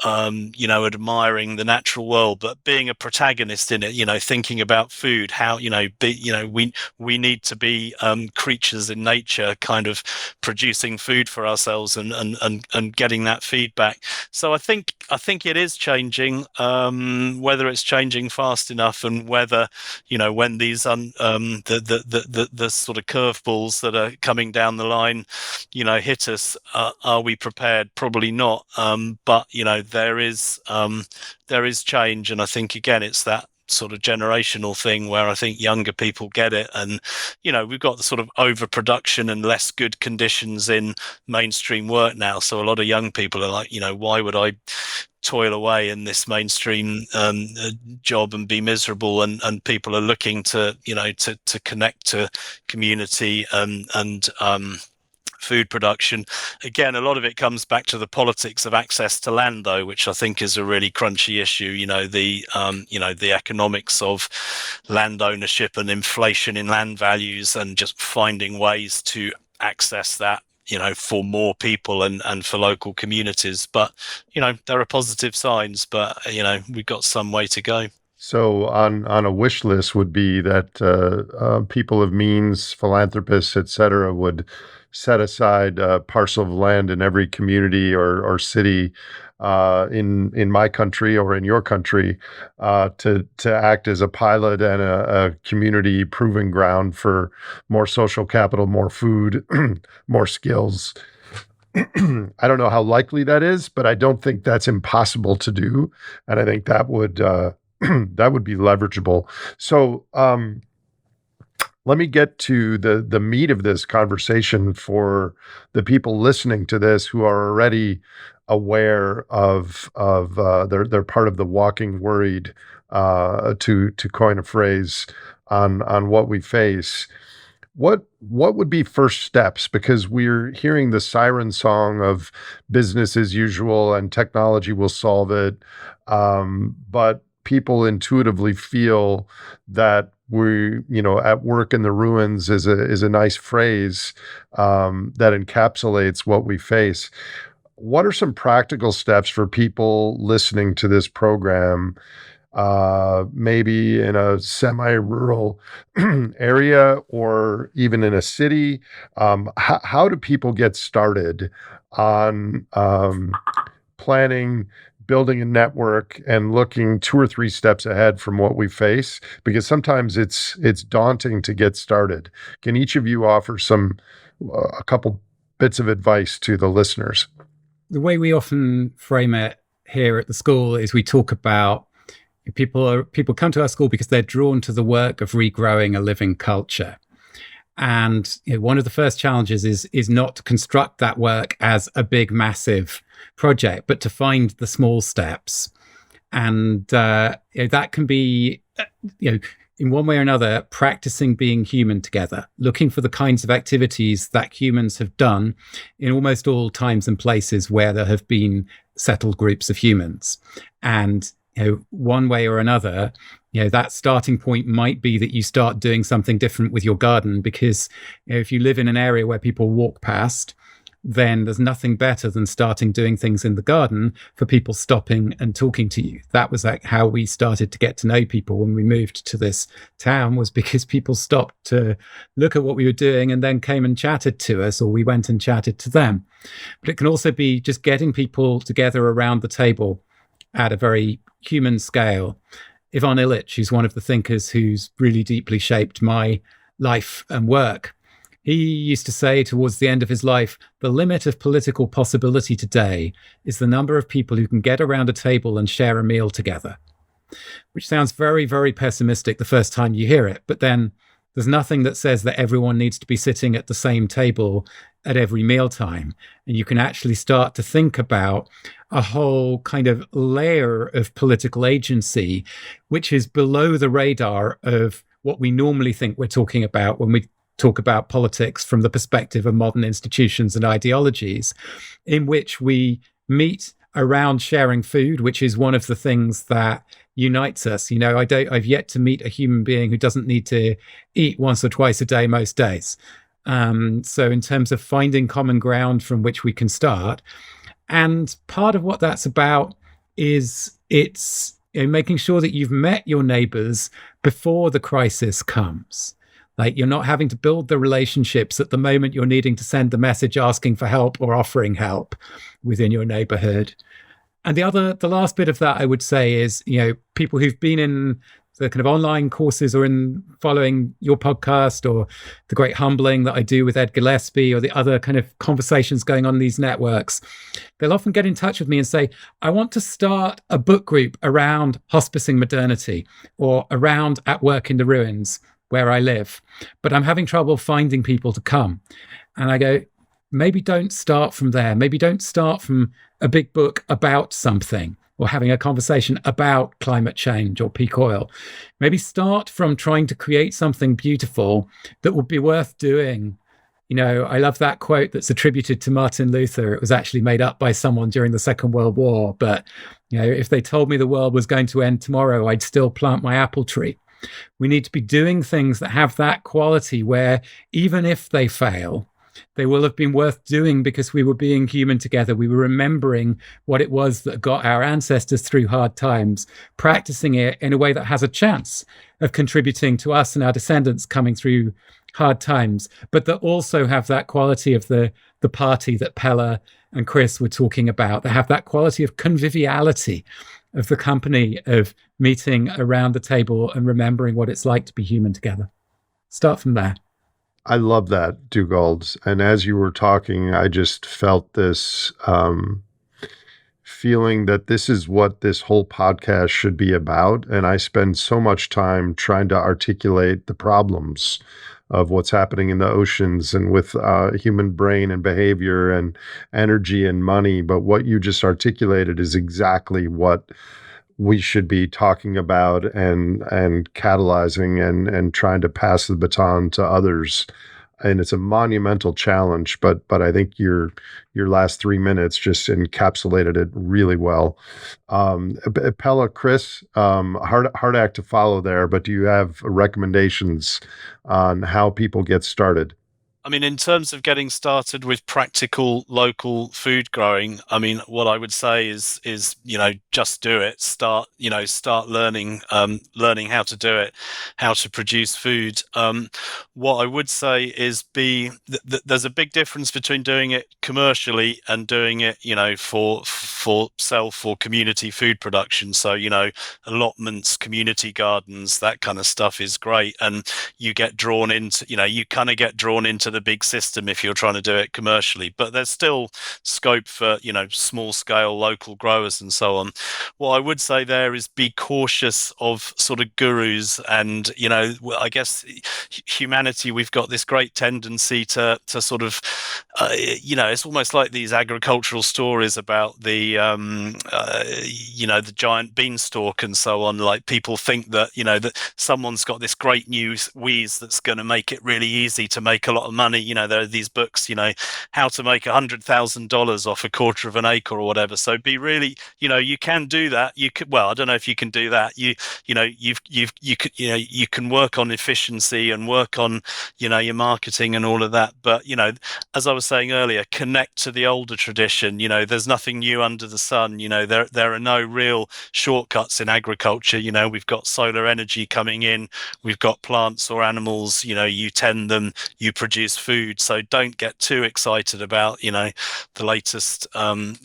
admiring the natural world, but being a protagonist in it, thinking about food, how we need to be creatures in nature, kind of producing food for ourselves and getting that feedback. So I think it is changing, whether it's changing fast enough, and whether when these the sort of curveballs that are coming down the line hit us, are we prepared? Probably not. But there is change, and I think again it's that sort of generational thing where I think younger people get it. And we've got the sort of overproduction and less good conditions in mainstream work now, so a lot of young people are like, why would I toil away in this mainstream job and be miserable? And people are looking to to connect to community and food production. Again, a lot of it comes back to the politics of access to land, though, which I think is a really crunchy issue. The economics of land ownership and inflation in land values, and just finding ways to access that for more people and for local communities. But there are positive signs, but we've got some way to go. So on a wish list would be that people of means, philanthropists, etc., would set aside a parcel of land in every community or city in my country or in your country to act as a pilot and a community proving ground for more social capital, more food, more skills. I don't know how likely that is, but I don't think that's impossible to do, and I think that would that would be leverageable. So let me get to the meat of this conversation for the people listening to this who are already aware of they're part of the walking worried, to coin a phrase on what we face. What would be first steps? Because we're hearing the siren song of business as usual and technology will solve it, but people intuitively feel that we, at work in the ruins is a nice phrase that encapsulates what we face. What are some practical steps for people listening to this program, maybe in a semi-rural area or even in a city? How do people get started on planning, building a network, and looking 2 or 3 steps ahead from what we face? Because sometimes it's daunting to get started. Can each of you offer a couple bits of advice to the listeners? The way we often frame it here at the school is we talk about people come to our school because they're drawn to the work of regrowing a living culture. And one of the first challenges is not to construct that work as a big, massive project, but to find the small steps. And that can be, in one way or another, practicing being human together, looking for the kinds of activities that humans have done in almost all times and places where there have been settled groups of humans. And one way or another, that starting point might be that you start doing something different with your garden, because if you live in an area where people walk past, then there's nothing better than starting doing things in the garden for people stopping and talking to you. That was how we started to get to know people when we moved to this town, was because people stopped to look at what we were doing and then came and chatted to us, or we went and chatted to them. But it can also be just getting people together around the table at a very human scale. Ivan Illich, who's one of the thinkers who's really deeply shaped my life and work, He used to say towards the end of his life, the limit of political possibility today is the number of people who can get around a table and share a meal together, which sounds very, very pessimistic the first time you hear it. But then there's nothing that says that everyone needs to be sitting at the same table at every mealtime. And you can actually start to think about a whole kind of layer of political agency, which is below the radar of what we normally think we're talking about when we talk about politics from the perspective of modern institutions and ideologies, in which we meet around sharing food, which is one of the things that unites us. You know, I've yet to meet a human being who doesn't need to eat once or twice a day most days. So in terms of finding common ground from which we can start, and part of what that's about is it's making sure that you've met your neighbors before the crisis comes. Like, you're not having to build the relationships at the moment you're needing to send the message asking for help or offering help within your neighborhood. And the last bit of that I would say is, you know, people who've been in the kind of online courses or in following your podcast or the Great Humbling that I do with Ed Gillespie or the other kind of conversations going on in these networks, they'll often get in touch with me and say, I want to start a book group around hospicing modernity or around At Work in the Ruins, where I live, but I'm having trouble finding people to come. And I go, maybe don't start from there. Maybe don't start from a big book about something or having a conversation about climate change or peak oil. Maybe start from trying to create something beautiful that would be worth doing. You know, I love that quote that's attributed to Martin Luther. It was actually made up by someone during the Second World War. But, you know, if they told me the world was going to end tomorrow, I'd still plant my apple tree. We need to be doing things that have that quality where even if they fail, they will have been worth doing because we were being human together. We were remembering what it was that got our ancestors through hard times, practicing it in a way that has a chance of contributing to us and our descendants coming through hard times, but that also have that quality of the party that Pella and Chris were talking about, that have that quality of conviviality, of the company, of meeting around the table and remembering what it's like to be human together. Start from there. I love that, Dougald. And as you were talking, I just felt this feeling that this is what this whole podcast should be about. And I spend so much time trying to articulate the problems of what's happening in the oceans and with human brain and behavior and energy and money. But what you just articulated is exactly what we should be talking about and catalyzing and trying to pass the baton to others. And it's a monumental challenge, but I think your last 3 minutes just encapsulated it really well. Pella, Chris, hard act to follow there, but do you have recommendations on how people get started? I mean, in terms of getting started with practical local food growing, I mean, what I would say is you know, just do it. Start learning how to do it, how to produce food. What I would say is there's a big difference between doing it commercially and doing it, you know, for self or community food production. So, you know, allotments, community gardens, that kind of stuff is great, and you get drawn into, you know, you kind of get drawn into the big system if you're trying to do it commercially, but there's still scope for, you know, small scale local growers and so on. What I would say there is be cautious of sort of gurus, and, you know, I guess humanity, we've got this great tendency to sort of you know, it's almost like these agricultural stories about the you know, the giant beanstalk and so on. Like, people think that, you know, that someone's got this great new wheeze that's going to make it really easy to make a lot of money. You know, there are these books, you know, how to make $100,000 off a quarter of an acre or whatever. So be really, you know, you can do that. You could, well, I don't know if you can do that. You know, you could, you know, you can work on efficiency and work on, you know, your marketing and all of that. But, you know, as I was saying earlier, connect to the older tradition. You know, there's nothing new under the sun. You know, there are no real shortcuts in agriculture. You know, we've got solar energy coming in, we've got plants or animals, you know, you tend them, you produce produce food. So don't get too excited about, the latest, kind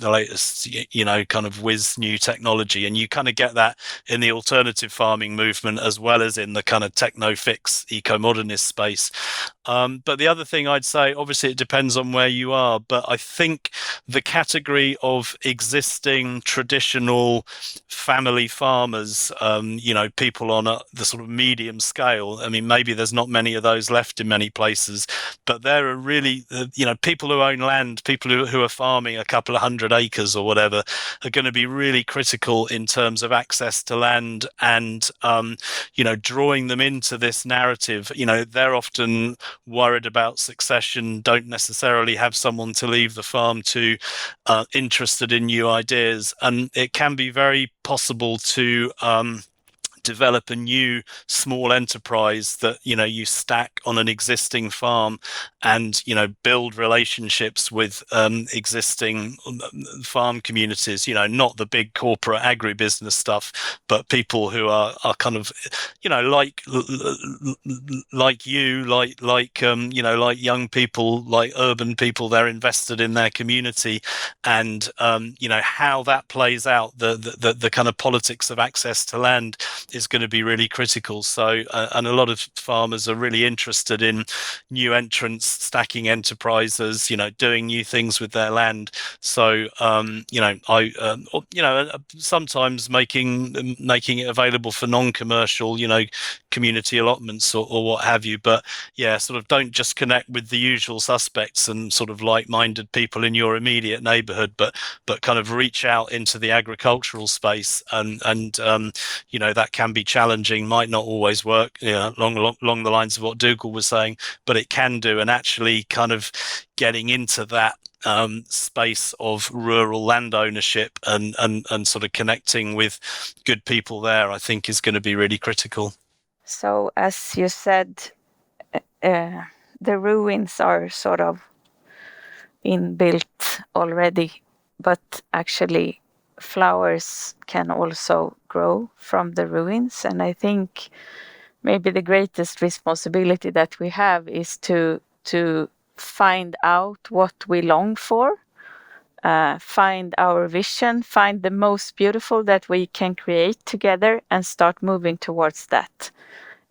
of whiz new technology. And you kind of get that in the alternative farming movement as well as in the kind of techno-fix eco-modernist space. But the other thing I'd say, obviously it depends on where you are, but I think the category of existing traditional family farmers, people on the sort of medium scale, I mean, maybe there's not many of those left in many places, but there are really, people who own land, people who are farming a couple of 100 acres or whatever, are going to be really critical in terms of access to land and, drawing them into this narrative. They're often worried about succession, don't necessarily have someone to leave the farm to, interested in new ideas. And it can be very possible to develop a new small enterprise that you stack on an existing farm and build relationships with existing farm communities, not the big corporate agribusiness stuff, but people who are kind of like young people, like urban people. They're invested in their community, and how that plays out, the kind of politics of access to land is going to be really critical. So, and a lot of farmers are really interested in new entrants, stacking enterprises, doing new things with their land. So, sometimes making it available for non-commercial, community allotments or what have you. But yeah, sort of don't just connect with the usual suspects and sort of like-minded people in your immediate neighborhood, but kind of reach out into the agricultural space, and that can be challenging, might not always work, along the lines of what Dougald was saying, but it can do. And actually kind of getting into that space of rural land ownership and sort of connecting with good people there, I think is going to be really critical. So as you said, the ruins are sort of inbuilt already, but actually flowers can also grow from the ruins. And I think maybe the greatest responsibility that we have is to find out what we long for, find our vision, find the most beautiful that we can create together, and start moving towards that.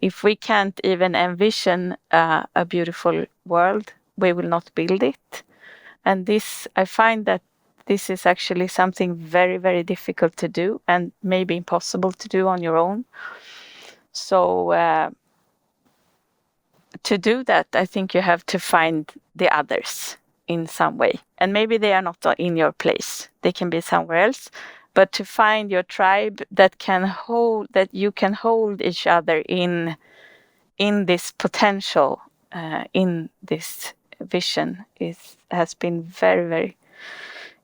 If we can't even envision a beautiful world, we will not build it. And this, I find that this is actually something very, very difficult to do, and maybe impossible to do on your own. So to do that, I think you have to find the others in some way. And maybe they are not in your place. They can be somewhere else. But to find your tribe that you can hold each other in this potential, in this vision, has been very, very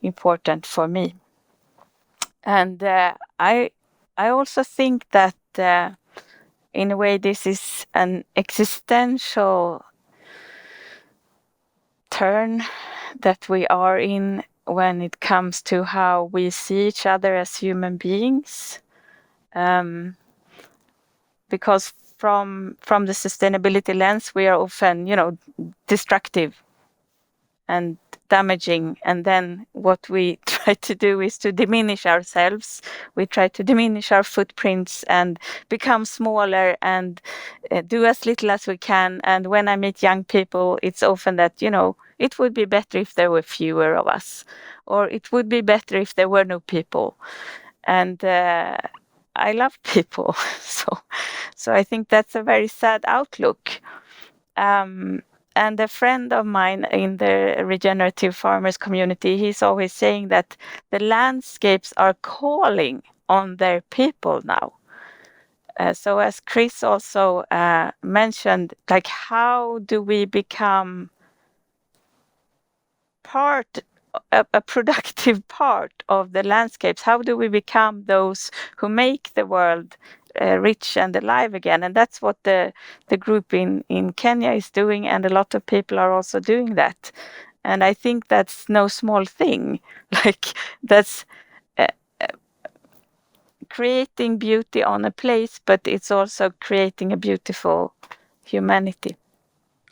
important for me. And I also think that in a way this is an existential turn that we are in when it comes to how we see each other as human beings, because from the sustainability lens we are often destructive and damaging, and then what we try to do is to diminish ourselves. We try to diminish our footprints and become smaller and do as little as we can. And when I meet young people, it's often that it would be better if there were fewer of us, or it would be better if there were no people. And I love people, so I think that's a very sad outlook. And a friend of mine in the regenerative farmers community, he's always saying that the landscapes are calling on their people now. So as Chris also mentioned, like, how do we become a productive part of the landscapes? How do we become those who make the world rich and alive again? And that's what the group in Kenya is doing, and a lot of people are also doing that. And I think that's no small thing. Like, that's creating beauty on a place, but it's also creating a beautiful humanity.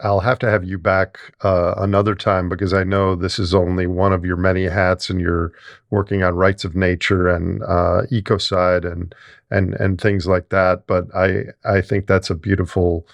I'll have to have you back another time, because I know this is only one of your many hats, and you're working on rights of nature and ecocide and things like that. But I think that's a beautiful,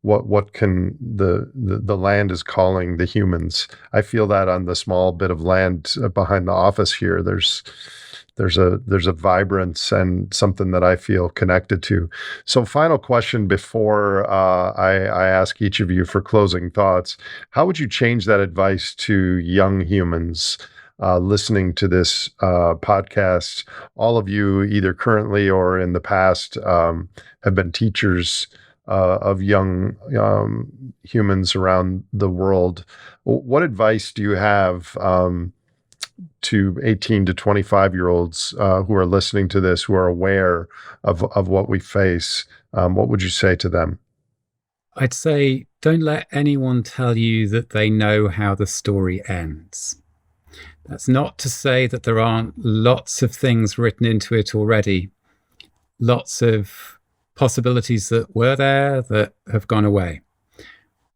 what can the land is calling the humans. I feel that on the small bit of land behind the office here. There's a vibrance and something that I feel connected to. So, final question before I ask each of you for closing thoughts. How would you change that advice to young humans listening to this podcast? All of you, either currently or in the past, have been teachers of young humans around the world. What advice do you have to 18 to 25-year-olds who are listening to this, who are aware of what we face? What would you say to them? I'd say, don't let anyone tell you that they know how the story ends. That's not to say that there aren't lots of things written into it already, lots of possibilities that were there that have gone away.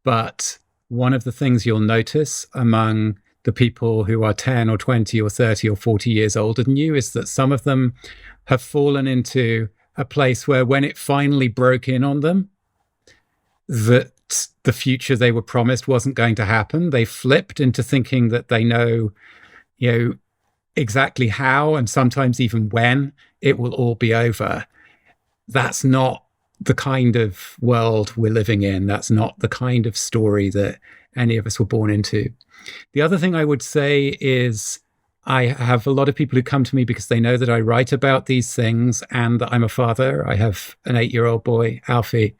But one of the things you'll notice among the people who are 10 or 20 or 30 or 40 years older than you is that some of them have fallen into a place where, when it finally broke in on them that the future they were promised wasn't going to happen, they flipped into thinking that they know exactly how, and sometimes even when, it will all be over. That's not the kind of world we're living in. That's not the kind of story that any of us were born into. The other thing I would say is, I have a lot of people who come to me because they know that I write about these things and that I'm a father. I have an 8-year-old boy, Alfie,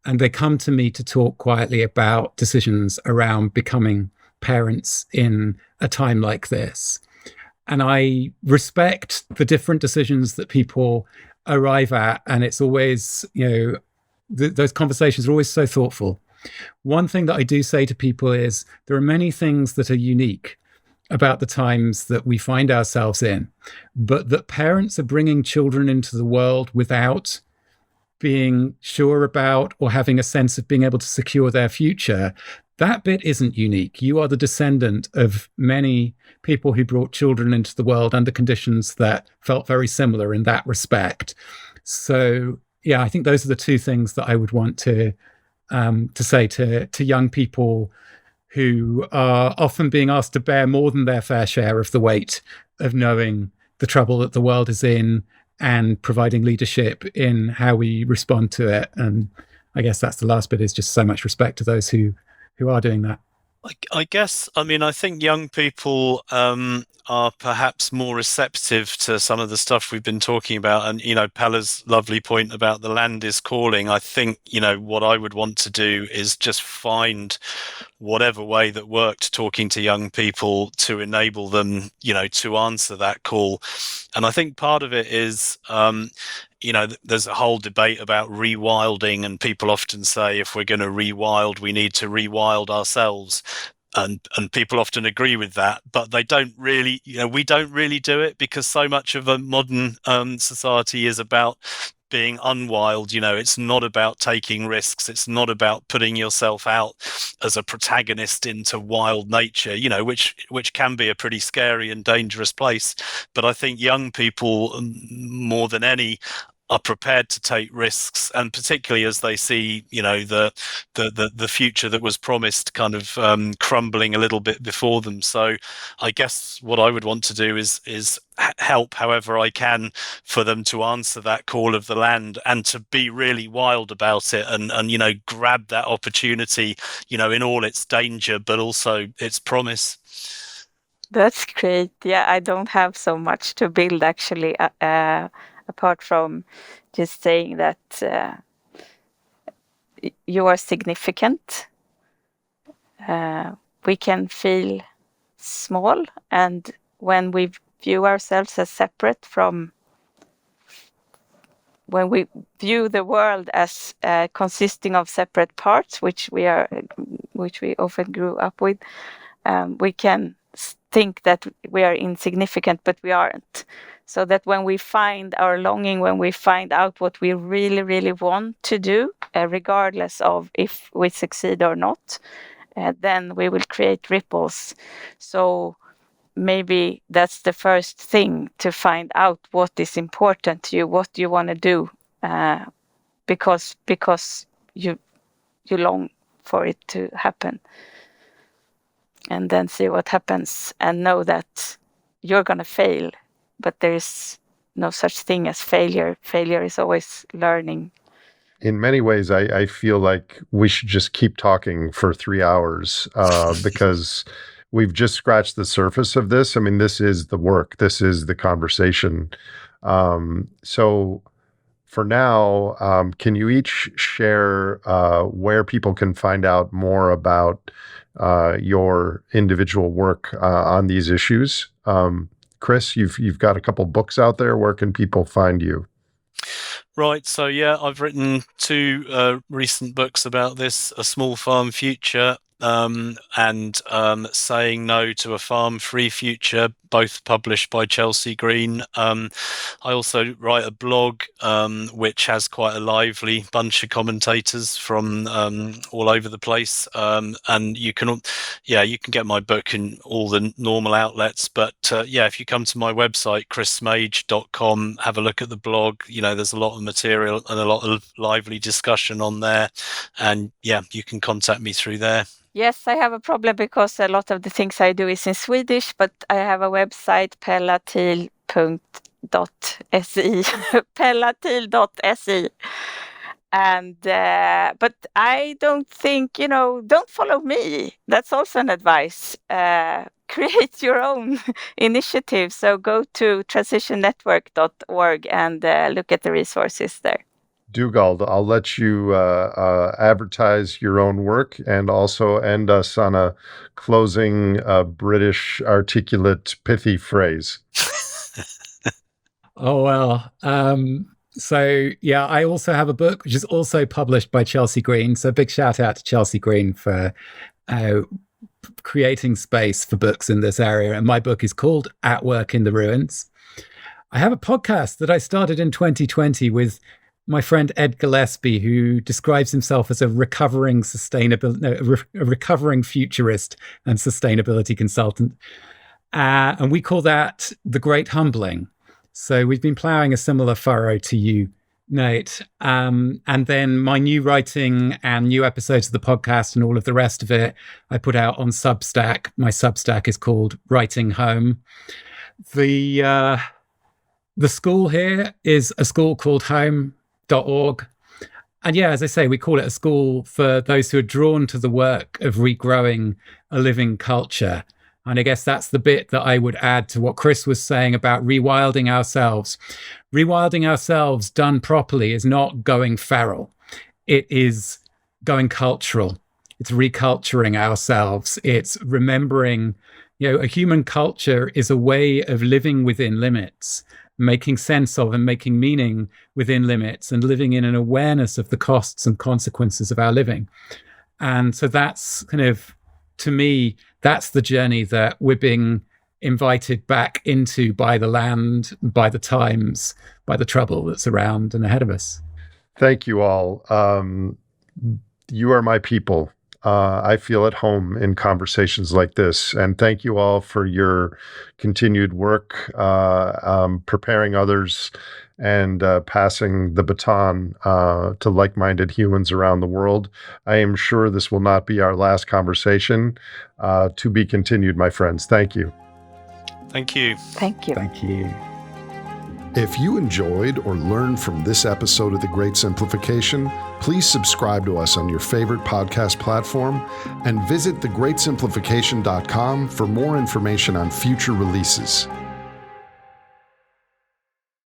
and they come to me to talk quietly about decisions around becoming parents in a time like this. And I respect the different decisions that people arrive at, and it's always, those conversations are always so thoughtful. One thing that I do say to people is, there are many things that are unique about the times that we find ourselves in, but that parents are bringing children into the world without being sure about or having a sense of being able to secure their future, that bit isn't unique. You are the descendant of many people who brought children into the world under conditions that felt very similar in that respect. So, yeah, I think those are the two things that I would want to say to young people who are often being asked to bear more than their fair share of the weight of knowing the trouble that the world is in and providing leadership in how we respond to it. And I guess that's the last bit, is just so much respect to those who are doing that. I guess, I think young people are perhaps more receptive to some of the stuff we've been talking about. And, Pella's lovely point about the land is calling. I think, what I would want to do is just find whatever way that worked talking to young people to enable them, to answer that call. And I think part of it is, there's a whole debate about rewilding, and people often say, if we're going to rewild, we need to rewild ourselves. And people often agree with that, but they don't really, we don't really do it, because so much of a modern society is about being unwild. It's not about taking risks. It's not about putting yourself out as a protagonist into wild nature, which can be a pretty scary and dangerous place. But I think young people, more than any, are prepared to take risks, and particularly as they see, the future that was promised kind of crumbling a little bit before them. So I guess what I would want to do is help however I can for them to answer that call of the land, and to be really wild about it, and grab that opportunity, in all its danger, but also its promise. That's great. Yeah, I don't have so much to build, actually, apart from just saying that you are significant. We can feel small, and when we view ourselves as separate from, when we view the world as consisting of separate parts, which we often grew up with, we can think that we are insignificant, but we aren't. so that when we find our longing, when we find out what we really, really want to do, regardless of if we succeed or not, then we will create ripples. So maybe that's the first thing, to find out what is important to you, what you want to do, because you long for it to happen. And then see what happens, and know that you're going to fail, but there is no such thing as failure. Failure is always learning. In many ways, I feel like we should just keep talking for 3 hours because we've just scratched the surface of this. I mean, this is the work. This is the conversation. So for now, can you each share where people can find out more about your individual work on these issues? Chris, you've got a couple books out there. Where can people find you? Right, so yeah, I've written 2 recent books about this: A Small Farm Future and Saying No to a Farm-Free Future, both published by Chelsea Green. I also write a blog which has quite a lively bunch of commentators from all over the place, and you can get my book in all the normal outlets, but if you come to my website, chrissmaje.com, have a look at the blog. There's a lot of material and a lot of lively discussion on there, and you can contact me through there. Yes, I have a problem because a lot of the things I do is in Swedish, but I have a website, pellathiel.se, pellathiel.se. And but I don't think, don't follow me. That's also an advice. Create your own initiative. So go to transitionnetwork.org and look at the resources there. Dougald, I'll let you advertise your own work and also end us on a closing British articulate pithy phrase. Oh, well. So, I also have a book, which is also published by Chelsea Green. So big shout out to Chelsea Green for creating space for books in this area. And my book is called At Work in the Ruins. I have a podcast that I started in 2020 with my friend Ed Gillespie, who describes himself as a recovering futurist and sustainability consultant. And we call that The Great Humbling. So we've been plowing a similar furrow to you, Nate. And then my new writing and new episodes of the podcast and all of the rest of it, I put out on Substack. My Substack is called Writing Home. The school here is a school called home.org. And as I say, we call it a school for those who are drawn to the work of regrowing a living culture. And I guess that's the bit that I would add to what Chris was saying about rewilding ourselves. Rewilding ourselves done properly is not going feral. It is going cultural. It's reculturing ourselves. It's remembering, a human culture is a way of living within limits, making sense of and making meaning within limits, and living in an awareness of the costs and consequences of our living. And so that's kind of, to me, that's the journey that we're being invited back into by the land, by the times, by the trouble that's around and ahead of us. Thank you all. You are my people. I feel at home in conversations like this. And thank you all for your continued work, preparing others and passing the baton to like-minded humans around the world. I am sure this will not be our last conversation. To be continued, my friends. Thank you. Thank you. Thank you. Thank you. If you enjoyed or learned from this episode of The Great Simplification, please subscribe to us on your favorite podcast platform and visit thegreatsimplification.com for more information on future releases.